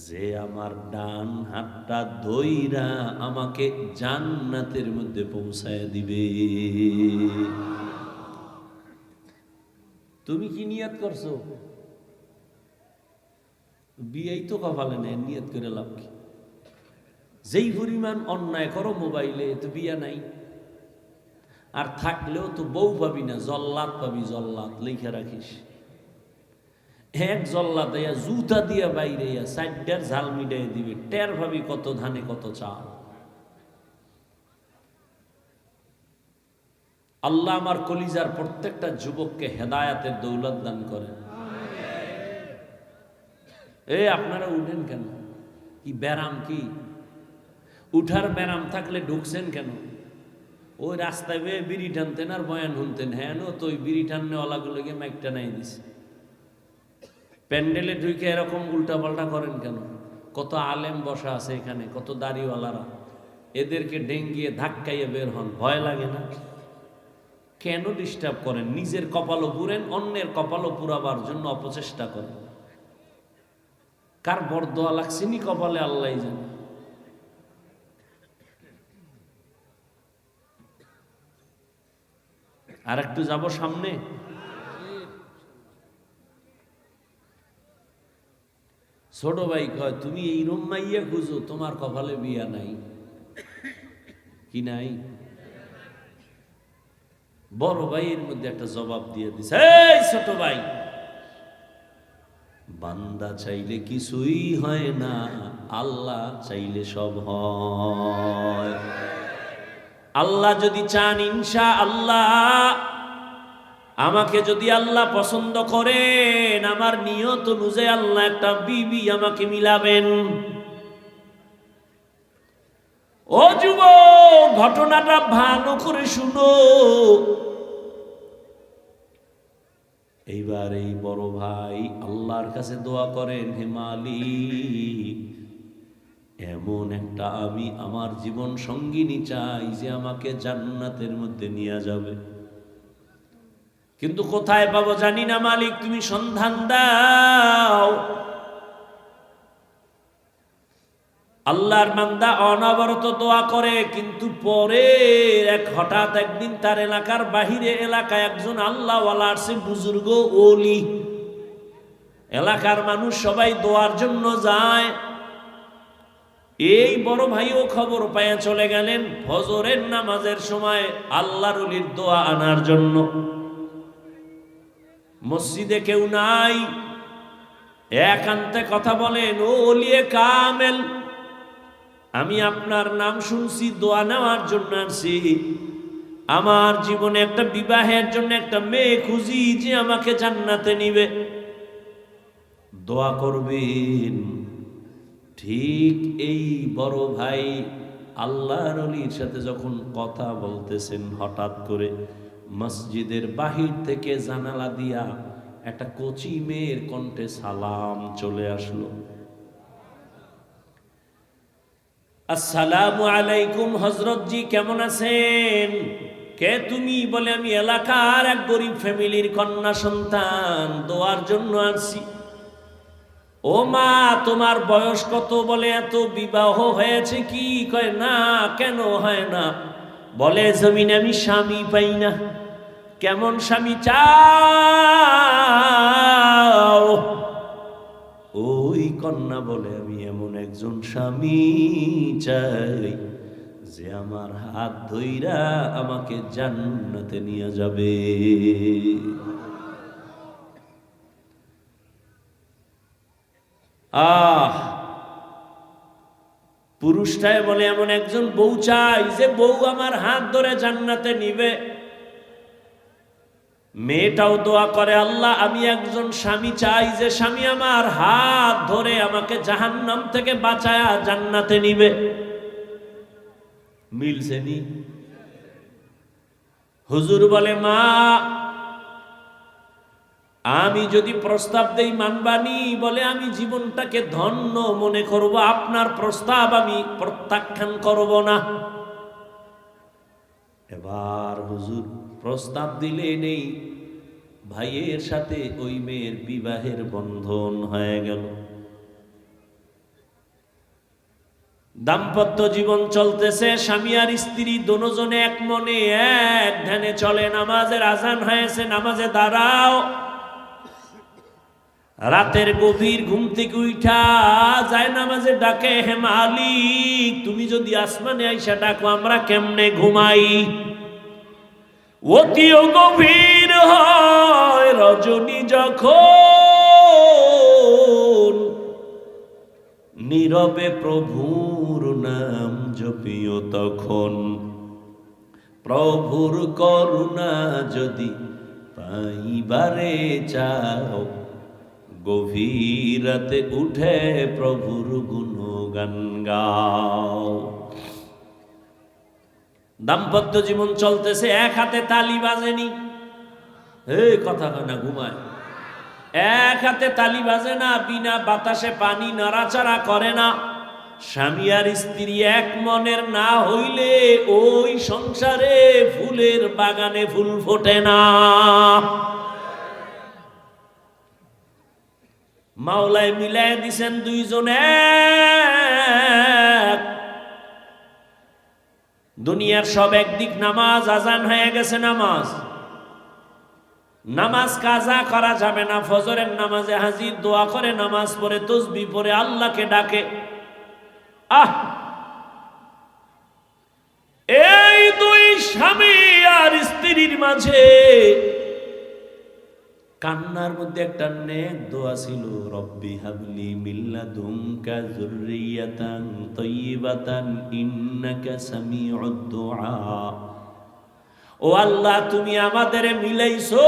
যে আমার ডান হাতটা ধইরা আমাকে জান্নাতের মধ্যে পৌঁছায় দিবে। তুমি কি নিয়ত করছো? বিয়েই তো কপালে নেই, নিয়ত করে লাভ কি? যেই পরিমাণ অন্যায় করো মোবাইলে, তো বিয়া নাই। আর থাকলেও তো বউ পাবি না, জল্লাদ পাবি, জল্লাদ লিখে রাখিস। এক জল্লাদ জুতা দিয়া বাইরে সাইডার ঝাল মিটাই দিবে, টের ভাবি কত ধানে কত চাল। আল্লাহ আমার কলিজার প্রত্যেকটা যুবককে হেদায়াতের দৌলত দান করেন। আপনারা উঠেন কেন? কি ব্যারাম? কি উঠার ব্যারাম থাকলে ঢুকছেন কেন? ওই রাস্তায় বেয়ে বিড়ি টানতেন আর বয়ান শুনতেন। হ্যাঁ, তো ওই বিড়ি টাননেওয়ালাগুলোকে মাইকটা নাই দিছে। প্যান্ডেলে ঢুকে এরকম উল্টাপাল্টা করেন কেন? কত আলেম বসা আছে এখানে, কত দাড়িওয়ালারা, এদেরকে ডেঙ্গিয়ে ধাক্কাইয়ে বের হন, ভয় লাগে না? কেন ডিস্টার্ব করেন? নিজের কপালও পুরেন, অন্যের কপালও পুরাবার জন্য অপচেষ্টা করেন। কার বরদোয়া লাগছেনি কপালে আল্লাহ জানে। আর একটু যাব সামনে। ছোট ভাই কয়, তুমি এই রুম মাইয়া খুঁজো, তোমার কপালে বিয়া নাই। কি নাই? বড় ভাই এর মধ্যে একটা জবাব দিয়ে দিছে, এই ছোট ভাই, বান্দা চাইলে কিছুই হয় না, আল্লাহ চাইলে সব হয়। আল্লাহ যদি চান, ইনশাআল্লাহ, আমাকে যদি আল্লাহ পছন্দ করেন, আমার নিয়ত অনুযায়ী আল্লাহ একটা বিবি আমাকে মিলাবেন। ও যুবক, ঘটনাটা ভালো করে শুনো। এইবার এই বড় ভাই আল্লাহর কাছে দোয়া করেন, হে মালিক, এমন একটা আমি আমার জীবন সঙ্গিনী চাই যে আমাকে জান্নাতের মধ্যে নিয়ে যাবে। কিন্তু কোথায় পাবো জানি না, মালিক তুমি সন্ধান দাও। আল্লাহর বান্দা অনবরত দোয়া করে, কিন্তু পরে হঠাৎ একদিন তার এলাকার বাহিরে এলাকায় একজন আল্লাহওয়ালা আসছে, বুজুর্গ ওলি। এলাকার মানুষ সবাই দোয়ার জন্য যায়। এই বড় ভাইও খবর পায়া চলে গেলেন ফজরের নামাজের সময় আল্লাহর ওলির দোয়া আনার জন্য। মসজিদে কেউ নাই, একান্তে কথা বলেন, ও ওলিয়ে কামেল, আমি আপনার নাম শুনছি, দোয়া নেওয়ার জন্য আসছি। আমার জীবনে একটা বিবাহের জন্য একটা মেয়ে খুঁজি যে আমাকে জান্নাতে নিবে, দোয়া করবেন। ঠিক এই বড় ভাই আল্লাহর ওলির সাথে যখন কথা বলতেছেন, হঠাৎ করে মসজিদের বাহির থেকে জানালা দিয়া একটা কচি মেয়ের কণ্ঠে সালাম চলে আসলো। আসসালামু আলাইকুম হযরত জি, কেমন আছেন? কে তুমি? বলে, আমি এলাকার এক গরিব ফ্যামিলির কন্যা সন্তান, দোয়ার জন্য আসছি। ও মা, তোমার বয়স কত? বলে, এত, বিবাহ হয়েছে কি? কয় না। কেন হয় না? বলে, জমিনে আমি স্বামী পাই না। কেমন স্বামী চাও? ওই কন্যা বলে, আমি এমন একজন স্বামী চাই যে আমার হাত ধইরা আমাকে জান্নাতে নিয়ে যাবে। পুরুষটাই বলে, এমন একজন বউ চাই যে বউ আমার হাত ধরে জান্নাতে নিবে। মেয়েটাও দোয়া করে, আল্লাহ আমি একজন স্বামী চাই যে স্বামী আমার হাত ধরে আমাকে জাহান্নাম থেকে বাঁচায়া জান্নাতে নিবে। মিলছে নি? হুজুর বলে, মা আমি যদি প্রস্তাব দেই মানবানি? বলে, আমি জীবনটাকে ধন্য মনে করব, আপনার প্রস্তাব আমি প্রত্যাখ্যান করব না। এবার হুজুর প্রস্তাব দিলে নেই, ভাইয়ের সাথে ওই মেয়ের বিবাহের বন্ধন হয়ে গেল। দাম্পত্য জীবন চলতেছে, স্বামী আর স্ত্রী দুজনে এক মনে এক ধ্যানে চলে। নামাজের আজান হয়েছে, নামাজে দাঁড়াও। রাতের গভীর ঘুম থেকে উঠা যায় নামাজে ডাকে, হে মালিক তুমি যদি আসমানে আইসা ডাকো আমরা কেমনে ঘুমাই? অতিও গভীর হয় রজনী যখন, নীরবে প্রভুর নাম জপিও তখন। প্রভুর করুণা যদি পাইবারে চাও, গভীর রাতে উঠে প্রভুর গুণগান গাও। দাম্পত্য জীবন চলতেছে, এক হাতে তালি বাজেনি, এই কথা না ঘুমায়, এক হাতে তালি বাজে না, বিনা বাতাসে পানি নাড়াচাড়া করে না। স্বামী আর স্ত্রী এক মনের না হইলে ওই সংসারে ফুলের বাগানে ফুল ফোটে না। মাওলায় মিলাই দিছেন দুইজনে। দুনিয়ার সব একদিক, নামাজ আজান হয়ে গেছে, নামাজ কাজা করা যাবে না। ফজরের নামাজে হাজির, দোয়া করে, নামাজ পড়ে, তসবিহ পড়ে আল্লাহকে ডাকে। এই দুই স্বামী আর স্ত্রীর মাঝে কান্নার মধ্যে একটা নেক দোয়া ছিল, রব্বি হাবলি মিন লাদুনকা যুররিয়াতান তাইয়্যিবাতান ইন্নাকা সামিউদ দুআ। ও আল্লাহ তুমি আমাদের মিলাইছো,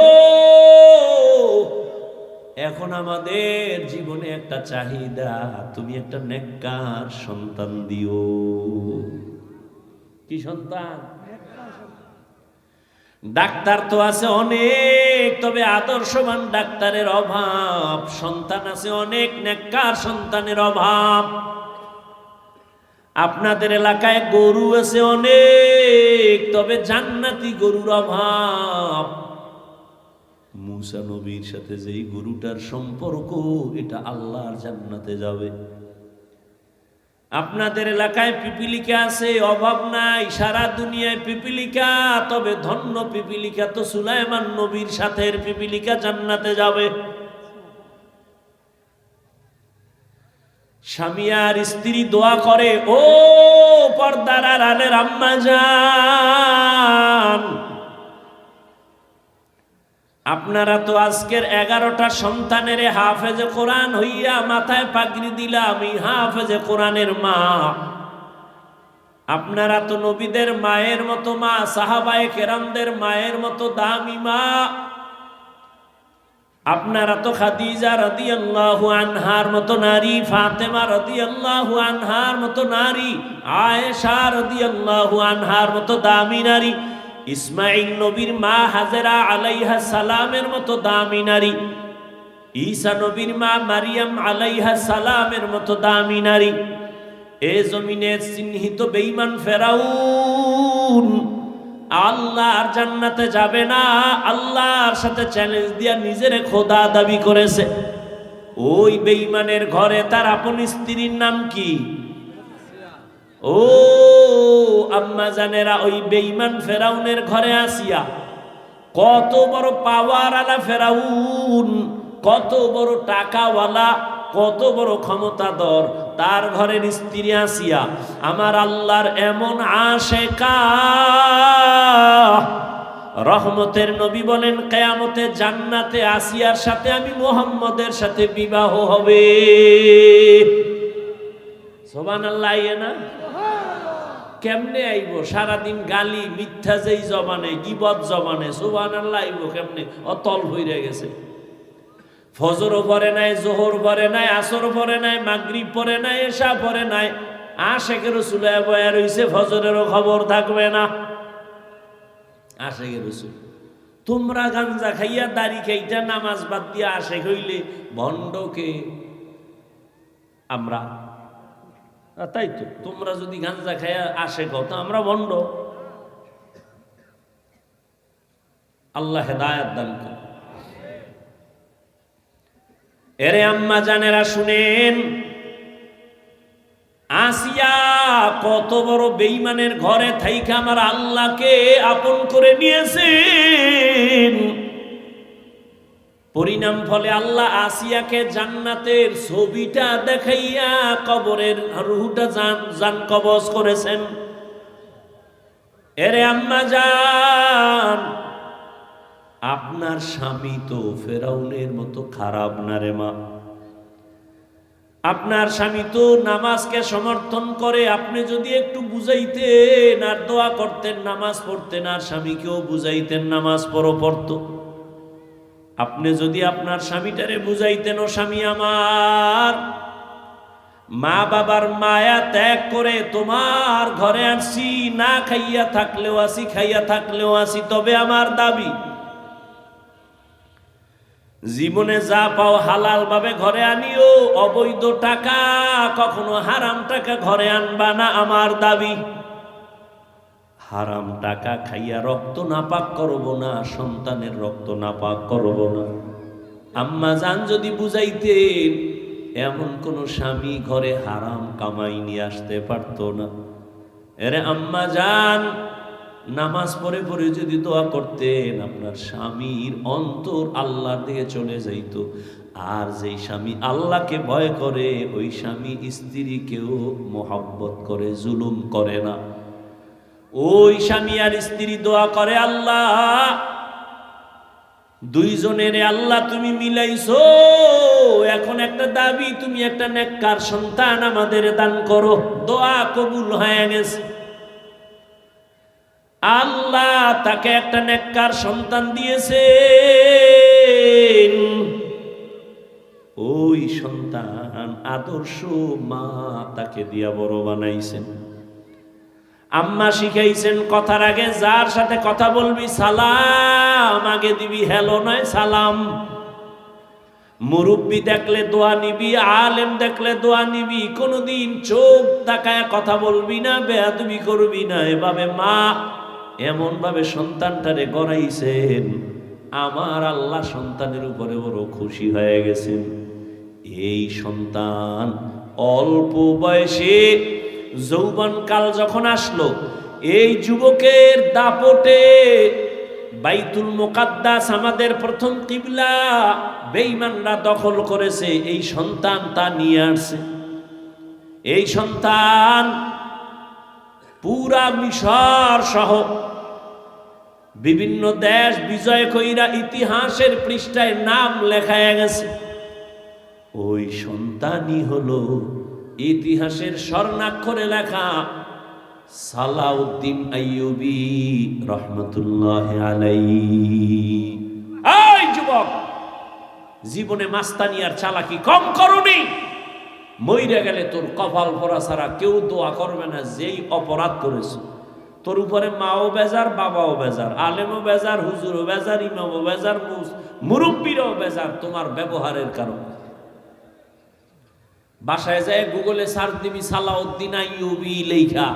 এখন আমাদের জীবনে একটা চাহিদা, তুমি একটা নেককার সন্তান দিও। কি সন্তান? ডাক্তার তো আছে অনেক, তবে আদর্শবান ডাক্তারের অভাব। সন্তান আছে অনেক, নেককার সন্তানের অভাব। আপনাদের এলাকায় গরু আছে অনেক, তবে জান্নাতি গরুর অভাব। মুসা নবীর সাথে যেই গরুটার সম্পর্ক, এটা আল্লাহর জান্নাতে যাবে। আপনাদের এলাকায় পিপিলিকা আছে, অভাব নাই, সারা দুনিয়ায় পিপিলিকা, তবে ধন্য পিপিলিকা তো সুলাইমান নবীর সাথে পিপিলিকা জান্নাতে যাবে। স্বামী আর স্ত্রী দোয়া করে, ও পর্দার আড়ালের আম্মা জান, আপনারা তো আজকের 11টা সন্তানের হাফেজে কোরআন হইয়া মাথায় পাগড়ি দিলাম, এই হাফেজে কোরআনের মা। আপনারা তো নবীদের মায়ের মতো মা, সাহাবায়ে কেরামদের মায়ের মতো দামি মা। আপনারা তো খাদিজা রাদিয়াল্লাহু আনহার মতো নারী, ফাতেমা রাদিয়াল্লাহু আনহার মতো নারী, আয়েশা রাদিয়াল্লাহু আনহার মতো দামি নারী, ইসমাইল নবীর মা হাজেরা আলাইহা সালামের মতো দামি নারী, ঈসা নবীর মা মারিয়াম আলাইহা সালামের মতো দামি নারী। এ জমিনে চিহ্নিত বেঈমান ফেরাউন আল্লাহর জান্নাতে যাবে না, আল্লাহর সাথে চ্যালেঞ্জ দিয়া নিজের খোদা দাবি করেছে। ওই বেঈমানের ঘরে তার আপন স্ত্রীর নাম কি? ও আম্মা জানেরা, ওই বেঈমান ফেরাউনের ঘরে আসিয়া, কত বড় পাওয়ার আলা ফেরাউন, কত বড় টাকাওয়ালা, কত বড় ক্ষমতাধর, তার ঘরের স্ত্রী আসিয়া আমার আল্লাহর এমন আশেকা। রহমতের নবী বলেন, কিয়ামতে জান্নাতে আসিয়ার সাথে আমি মুহাম্মদের সাথে বিবাহ হবে। সুবহানাল্লাহ। না কেমনে আইব? সারাদিন গালি মিথ্যা যেই জবানে, গিবত জবানে, সুবহানাল্লাহ আইব কেমনে? অতল হইয়া গেছে। ফজরও পড়ে নাই, জোহর পড়ে নাই, আসর পড়ে নাই, মাগরিব পড়ে নাই, এশা পড়ে নাই, আশেকে রসুল বয়া রইছে, ফজরেরও খবর থাকবে না। আশেকে রসুল, তোমরা গাঞ্জা খাইয়া দাড়ি খাইটা নামাজ বাদ দিয়া আশেক হইলে ভণ্ডকে আমরা। তাই তো, তোমরা যদি গাঞ্জা খাইয়া আশেক হও তো আমরা ভণ্ড। আল্লাহ হেদায়েত দান করে। এরে আম্মা জানেরা শুনেন, আসিয়া কত বড় বেঈমানের ঘরে থাইকা আমার আল্লাহকে আপন করে নিয়েছেন। পরিণাম ফলে আল্লাহ আসিয়াকে জান্নাতের ছবিটা দেখাইয়া কবরের রূহটা জান কবজ করেছেন। এরে আম্মা জান, আপনার স্বামী তো ফেরাউনের মতো খারাপ না রে মা। আপনার স্বামী তো নামাজকে সমর্থন করে। আপনি যদি একটু বুঝাইতেন আর দোয়া করতেন, নামাজ পড়তেন, আর স্বামীকেও বুঝাইতেন নামাজ পড়তো। আপনি যদি আপনার স্বামীটারে বুঝাইতেন, ও স্বামী আমার, মা বাবার মায়া ত্যাগ করে তোমার ঘরে আসি, না খাইয়া থাকলেও আসি, খাইয়া থাকলেও আসি, তবে আমার দাবি জীবনে যা পাও হালাল ভাবে ঘরে আনিও, অবৈধ টাকা, কখনো হারাম টাকা ঘরে আনবা না, আমার দাবি। হারাম টাকা খাইয়া রক্ত নাপাক করব না, সন্তানের রক্ত নাপাক করব না। আম্মা জান যদি বুঝাইতেন, এমন কোন স্বামী ঘরে হারাম কামাই নিয়ে আসতে পারতো না। এরে আম্মা জান, নামাজ পড়ে পড়ে যদি দোয়া করতেন, আপনার স্বামীর অন্তর আল্লাহর দিকে চলে যাইত। আর যেই স্বামী আল্লাহকে ভয় করে, ওই স্বামী স্ত্রীকেও মোহাব্বত করে, জুলুম করে না। ওই স্বামী আর স্ত্রী দোয়া করে, আল্লাহ দুইজনের আল্লাহ তুমি মিলাইছো, এখন একটা দাবি, তুমি একটা নেককার সন্তান আমাদের দান করো। দোয়া কবুল হয়ে গেছে। আল্লাহ তাকে একটা নেককার সন্তান দিয়েছেন। ওই সন্তান আদর্শ মা তাকে দিয়া বড় বানাইছেন। আম্মা শিখাইছেন, কথার আগে যার সাথে কথা বলবি সালাম আগে দিবি, হ্যালো নয় সালাম। মুরব্বি দেখলে দোয়া নিবি, আলেম দেখলে দোয়া নিবি, কোনদিন চোখ তাকায় কথা বলবি না, বেয়াদবি করবি না। এভাবে মা এমন ভাবে সন্তানটারে গড়াইছেন, আমার আল্লাহ সন্তানের উপরে বড় খুশি হয়ে গেছেন। এই সন্তান অল্প বয়সে যৌবনকাল যখন আসলো, এই যুবকের দাপটে বাইতুল মুকাদ্দাস আমাদের প্রথম কিবলা বেঈমানরা দখল করেছে। এই সন্তান তা নিয়ে আসছে। এই সন্তান পুরা মিশর সহ বিভিন্ন দেশ বিজয় কইরা ইতিহাসের পৃষ্ঠায় নাম লেখায় গেছে। ওই সন্তানই হলো ইতিহাসের স্বর্ণাক্ষরে লেখা সালাউদ্দিন আইয়ুবী রহমাতুল্লাহ আলাইহি। এই যুবক, জীবনে মাস্তানি আর চালাকি কম করনি। মইরা গেলে তোর কপাল পরা ছাড়া কেউ দোয়া করবে না। যেই অপরাধ করেছ, তোর উপরে মাও বেজার, বাবাও বেজার, আলেমও বেজার, হুজুরও বেজার, ইমামও বেজার, মুরব্বীরাও বেজার তোমার ব্যবহারের কারণে। বাসায় যায় গুগলে সার্চ দিবি সালাউদ্দিন আইয়ুবী লেখা,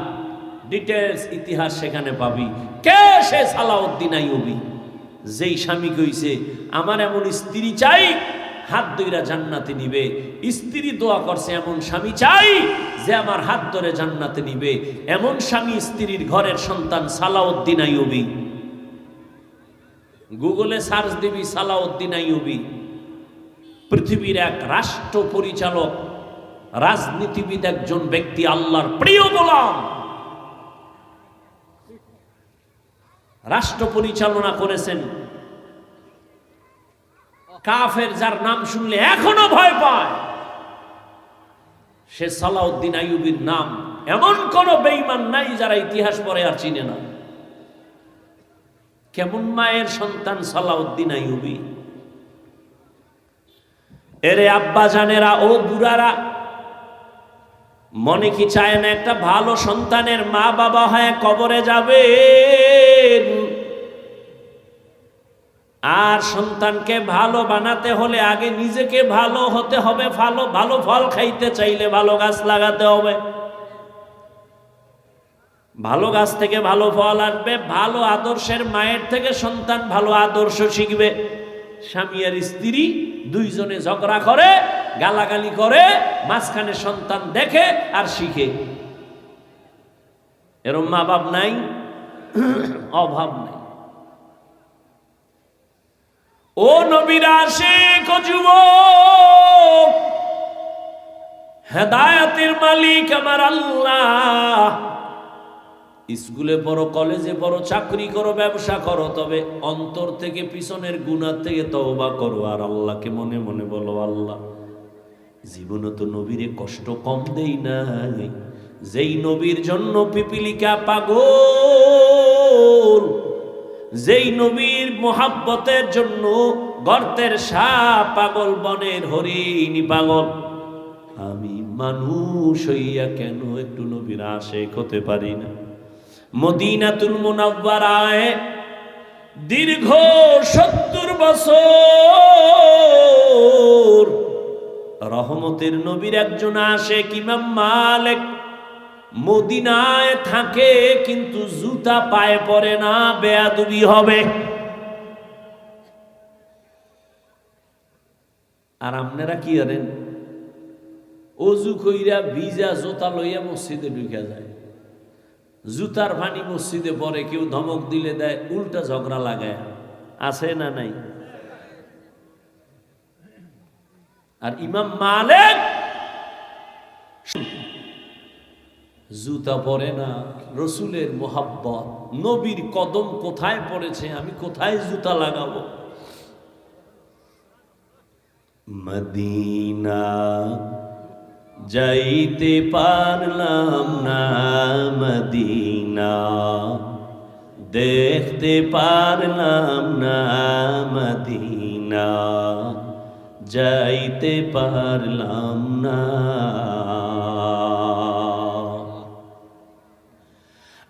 ডিটেলস ইতিহাস সেখানে পাবি। কে সে সালাউদ্দিন আইয়ুবী? যেই স্বামী কইছে আমার এমন স্ত্রী চাই, হাত ধইরা জান্নাতে নিবে। স্ত্রী দোয়া করছে, এমন স্বামী চাই যে আমার হাত ধরে জান্নাতে নিবে। এমন স্বামী স্ত্রীর ঘরের সন্তান সালাউদ্দিন আইয়ুবী। গুগলে সার্চ দিবি সালাউদ্দিন আইয়ুবী। পৃথিবীর এক রাষ্ট্র পরিচালক, রাজনীতিবিদ, একজন ব্যক্তি, আল্লাহর প্রিয় গোলাম, রাষ্ট্র পরিচালনা করেছেন। কাফের যার নাম শুনলে এখনো ভয় পায়, সে সালাউদ্দিন আইয়ুবীর নাম এমন কোন বেঈমান নাই যারা ইতিহাস পড়ে আর চিনে না। কেমন মায়ের সন্তান সালাউদ্দিন আইয়ুবী। এরে আব্বা জানেরা, ও বুড়ারা, মনে কি চায় না একটা ভালো সন্তানের মা বাবা হয়ে কবরে যাবে? আর সন্তানকে ভালো বানাতে হলে আগে নিজেকে ভালো হতে হবে। ভালো ফল খাইতে চাইলে ভালো গাছ লাগাতে হবে। ভালো গাছ থেকে ভালো ফল আসবে। ভালো আদর্শের মায়ের থেকে সন্তান ভালো আদর্শ শিখবে। স্বামী আর স্ত্রী দুইজনে ঝগড়া করে, গালাগালি করে, মাঝখানে সন্তান দেখে আর শিখে। এরম মা বাপ নাই? অভাব নাই। ও নবীর আশিক ও যুবক, হেদায়েতের মালিক আমার আল্লাহ। স্কুলে পড়ো, কলেজে পড়ো, চাকরি করো, ব্যবসা করো, তবে অন্তর থেকে পিছনের গুনাহ থেকে তওবা করো আর আল্লাহকে মনে মনে বলো, আল্লাহ জীবনে তো নবীরে কষ্ট কম দেই নাই। যেই নবীর জন্য পিপিলিকা পাগল, যেই নবীর মোহাব্বতের জন্য গর্তের সাপ পাগল, বনের হরিণ পাগল, আমি মানুষ হইয়া কেন একটু নবীর আশিক হতে পারি না? মদিনাতুল মুনাওয়ারায় দীর্ঘ 70 বছর রহমতের নবীর একজন আশিক ইমাম মালিক মদিনায় থাকে, কিন্তু জুতা পায়ে পড়ে না, বেয়াদবি হবে। আর আপনারা কি করেন? অজু কইরা ভিজা জুতা লইয়া মসজিদে ঢুকে যায়। জুতার পানি মসজিদে পরে, কেউ ধমক দিলে দেয়, উল্টা ঝগড়া লাগায়। আছে না নাই? আর ইমাম মালিক জুতা পরে না। রসুলের মোহাব্বত, নবীর কদম কোথায় পড়েছে, আমি কোথায় জুতা লাগাবো? মদিনা যাইতে পারলাম না, মদিনা দেখতে পারলাম না, মদিনা যাইতে পারলাম না।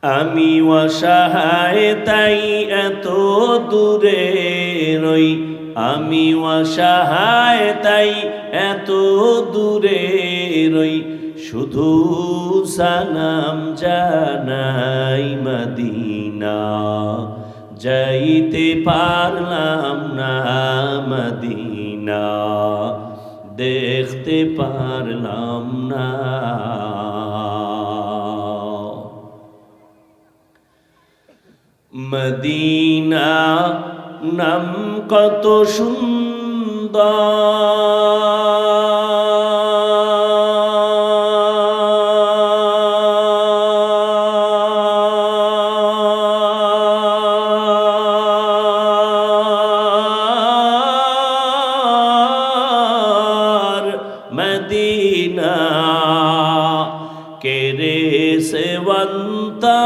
আমি অসহায় তাই এত দূরে রই, আমি অসহায় তাই এত দূরে রই, শুধু সালাম জানাই মদিনা যাইতে পারলাম না, মদিনা দেখতে পারলাম না। মদিনা নাম কত সুন্দর, মদিনা কেরে সেবন্তা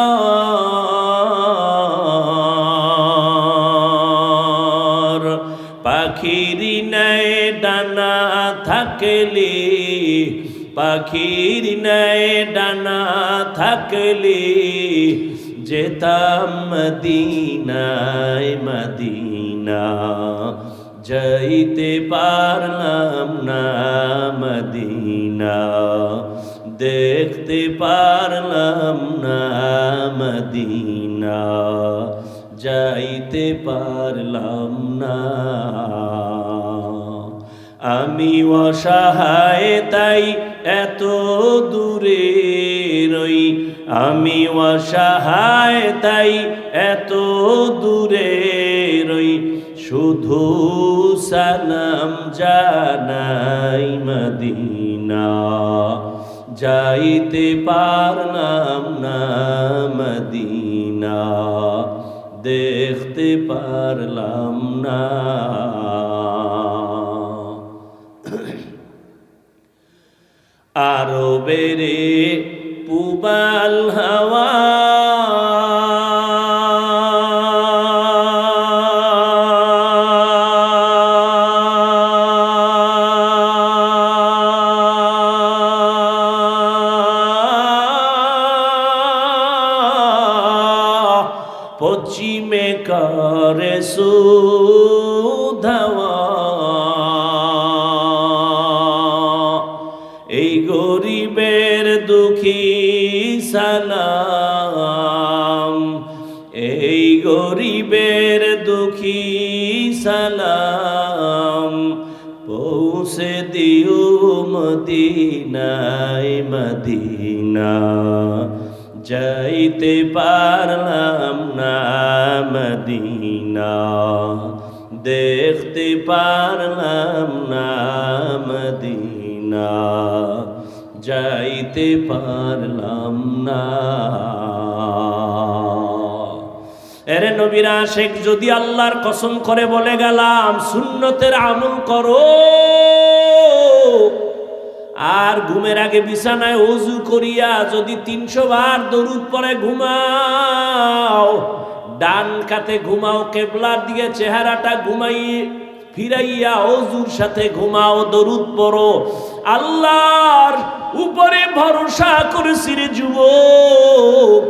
পাখির নাই ডানা থাকলে, পাখির নাই ডানা থাকলে যেতাম মদিনায়, মদিনা যাইতে পারলাম না, মদিনা দেখতে পারলাম না, মদিনা যাইতে পারলাম না। আমি অসহায় তাই এত দূরে রই, আমি অসহায় তাই এত দূরে রই, শুধু সালাম জানাই মদিনা যাইতে পারলাম না, মদিনা দেখতে পারলাম না। আরবেরে উবাল হাওয়া পশ্চিমে করে সুধাওয়া এই গরিবের দুঃখী সালাম, এই গরিবের দুঃখী সালাম, পৌঁছে দিও মদিনায় মদিনা, যাইতে পারলাম না মদিনা, দেখতে পারলাম না মদিনা, যাইতে পারলাম না। এরে নবীর আশিক, যদি আল্লাহর কসম করে বলে গেলাম সুন্নতের আমল করো, আর ঘুমের আগে বিছানায় ওযু করিয়া যদি 300 বার দরুদ পড়ে ঘুমাও, ডান কাতে ঘুমাও, কিবলার দিকে চেহারাটা ঘুমাইয়ে ফিরাইয়া ওযুর সাথে ঘুমাও, দরুদ পড়ো, আল্লাহর উপরে ভরসা করেছি রে যুবক,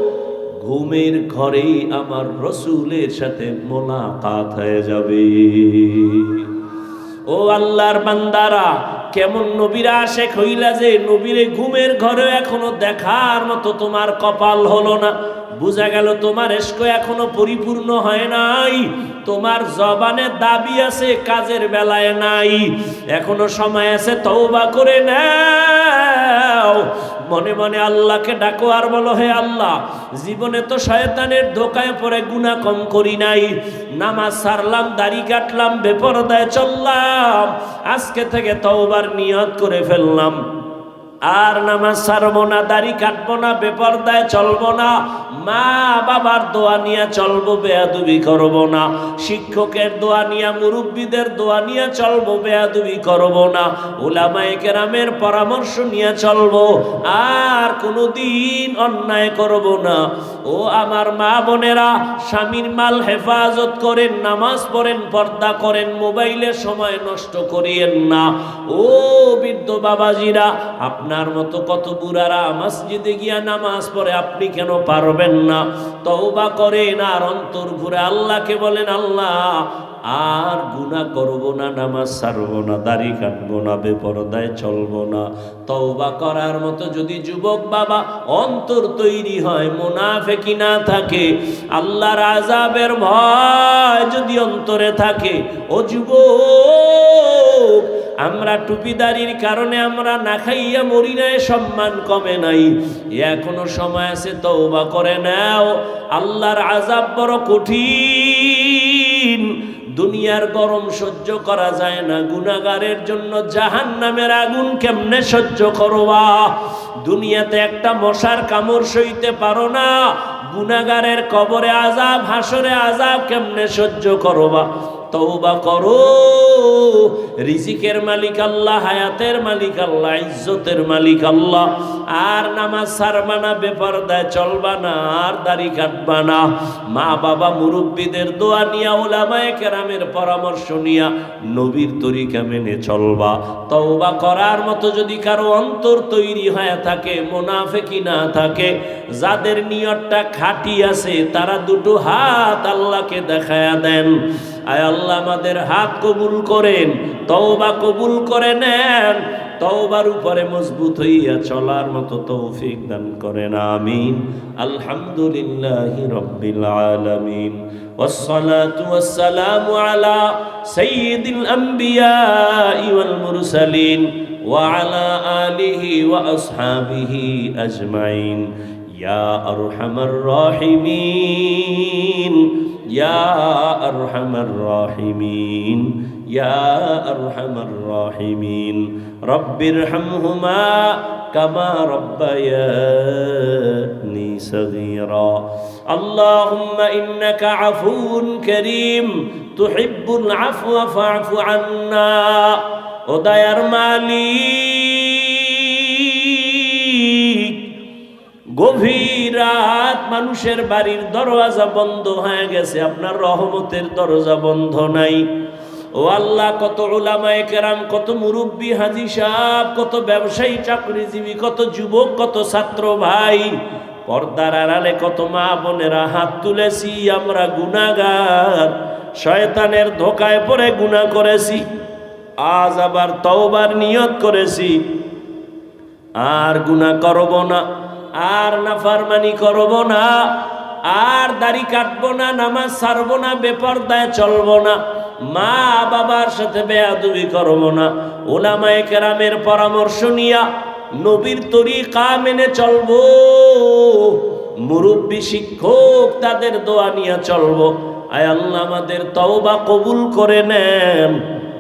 ঘুমের ঘরেই আমার রসুলের সাথে মোলাকাত হয়ে যাবে। ও আল্লাহর বান্দারা, কেমন নবীর আশিক হইলা যে নবীরে ঘুমের ঘরে এখনো দেখার মতো তোমার কপাল হলো না। বুঝা গেল তোমার ইশক এখনো পরিপূর্ণ হয় নাই, তোমার জবানে দাবি আছে, কাজের বেলায় নাই। এখনো সময় আছে, তওবা করে নাও, মনে মনে আল্লাহকে ডাকো আর বলো, হে আল্লাহ, জীবনে তো শয়তানের ধোকায় পড়ে গুনাহ কম করি নাই, নামাজ ছাড়লাম, দাড়ি কাটলাম, বেপরদায় চললাম, আজকে থেকে তওবার নিয়ত করে ফেললাম, আর নামাজ ছাড়বো না, দাড়ি কাটবো না, বেপরদায় চলবো না, মা বাবার দোয়া নিয়ে চলবো, বেয়াদবি করবো না, শিক্ষকের দোয়া নিয়ে, মুরব্বীদের দোয়া নিয়ে চলবো, বেয়াদবি করবো না, উলামায়ে কেরামের পরামর্শ নিয়ে চলবো, আর কোনোদিন অন্যায় করবো না। ও আমার মা বোনেরা, স্বামীর মাল হেফাজত করেন, নামাজ পড়েন, পর্দা করেন, মোবাইলে সময় নষ্ট করিয়েন না। ও বৃদ্ধ বাবাজিরা, আপনার মতো কত বুড়ারা মসজিদে গিয়া নামাজ পড়ে, আপনি কেন পারবেন না? তওবা করেন আর অন্তর ঘুরে আল্লাহকে বলেন, আল্লাহ আর গুনাহ করব না, নামাজ ছাড়বো না, দাড়ি কাটবো না, বেপরদায় চলবো না। তওবা করার মতো যদি যুবক বাবা অন্তর তৈরি হয়, মুনাফিকি না থাকে, আল্লাহর আযাবের ভয় যদি অন্তরে থাকে, ও যুবক, আমরা টুপিদারির কারণে আমরা না খাইয়া মরি নাই, সম্মান কমে নাই, এখনো সময় আছে, তওবা করে নাও। আল্লাহর আযাব বড় কঠিন, দুনিয়ার গরম সহ্য করা যায় না, গুনাহগারের জন্য জাহান্নামের আগুন কেমনে সহ্য করবা? দুনিয়াতে একটা মশার কামড় সইতে পারো না, গুনাহগারের কবরে আযাব, হাসরে আযাব কেমনে সহ্য করবা? তওবা করো। রিজিকের মালিক আল্লাহ, হায়াতের মালিক আল্লাহ, ইজ্জতের মালিক আল্লাহ। আর নামাজ ছাড়বা না, বেপরদায় চলবা না, আর দাড়ি কাটবা না, মা বাবা মুরব্বীদের দোয়া নিয়া, উলামায়ে কেরামের পরামর্শ নিয়া নবীর তরিকা মেনে চলবা। তওবা করার মতো যদি কারো অন্তর তৈরি হয়ে থাকে, মুনাফিকি না থাকে, যাদের নিয়তটা খাঁটি আছে, তারা দুটো হাত আল্লাহকে দেখায়া দেন, আয় আল্লাহ আমাদের হাত কবুল করেন, তওবা কবুল করে নেন, তওবার উপরে মজবুত হইয়া চলার মতো তৌফিক দান করেন, আমিন। আলহামদুলিল্লাহি রাব্বিল আলামিন, ওয়াসসালাতু ওয়াসসালামু আলা সাইয়্যিদিল আমবিয়াই ওয়াল মুরসালিন ওয়া আলা আলিহি ওয়া আসহাবিহি আজমাইন। ইয়া আরহামার রাহিমিন, ইয়া আরহামার রাহিমিন, ইয়া আরহামার রাহিমিন। রব্বিরহামহুমা কামা রাব্বায়ানি সগীরা। আল্লাহুম্মা ইন্নাকা আফুউন কারীম তুহিব্বুল আফওয়া ফা'ফু আন্না। ও দয়ার মালিক, গভীর রাত মানুষের বাড়ির দরজা বন্ধ হয়ে গেছে, আপনার রহমতের দরজা বন্ধ নাই। ও আল্লাহ, কত উলামায়ে কেরাম, কত মুরব্বী হাজী সাহেব, কত ব্যবসায়ী চাকরিজীবী, কত যুবক, কত ছাত্র ভাই, পর্দার আড়ালে কত মা বোনেরা হাত তুলেছি। আমরা গুনাহগার, শয়তানের ধোকায় পড়ে গুনাহ করেছি। আজ আবার তওবার নিয়ত করেছি, আর গুনাহ করব না, আর নাফরমানি করব না, আর দাড়ি কাটবো না, নামাজ ছাড়বো না, বেপরদায় চলবো না, মা বাবার সাথে বেয়াদবি করব না, উলামায়ে কেরামের পরামর্শ নিয়া নবীর তরিকা মেনে চলবো, মুরব্বী শিক্ষক তাদের দোয়া নিয়ে চলবো। আয় আল্লাহ, আমাদের তওবা কবুল করে নেন।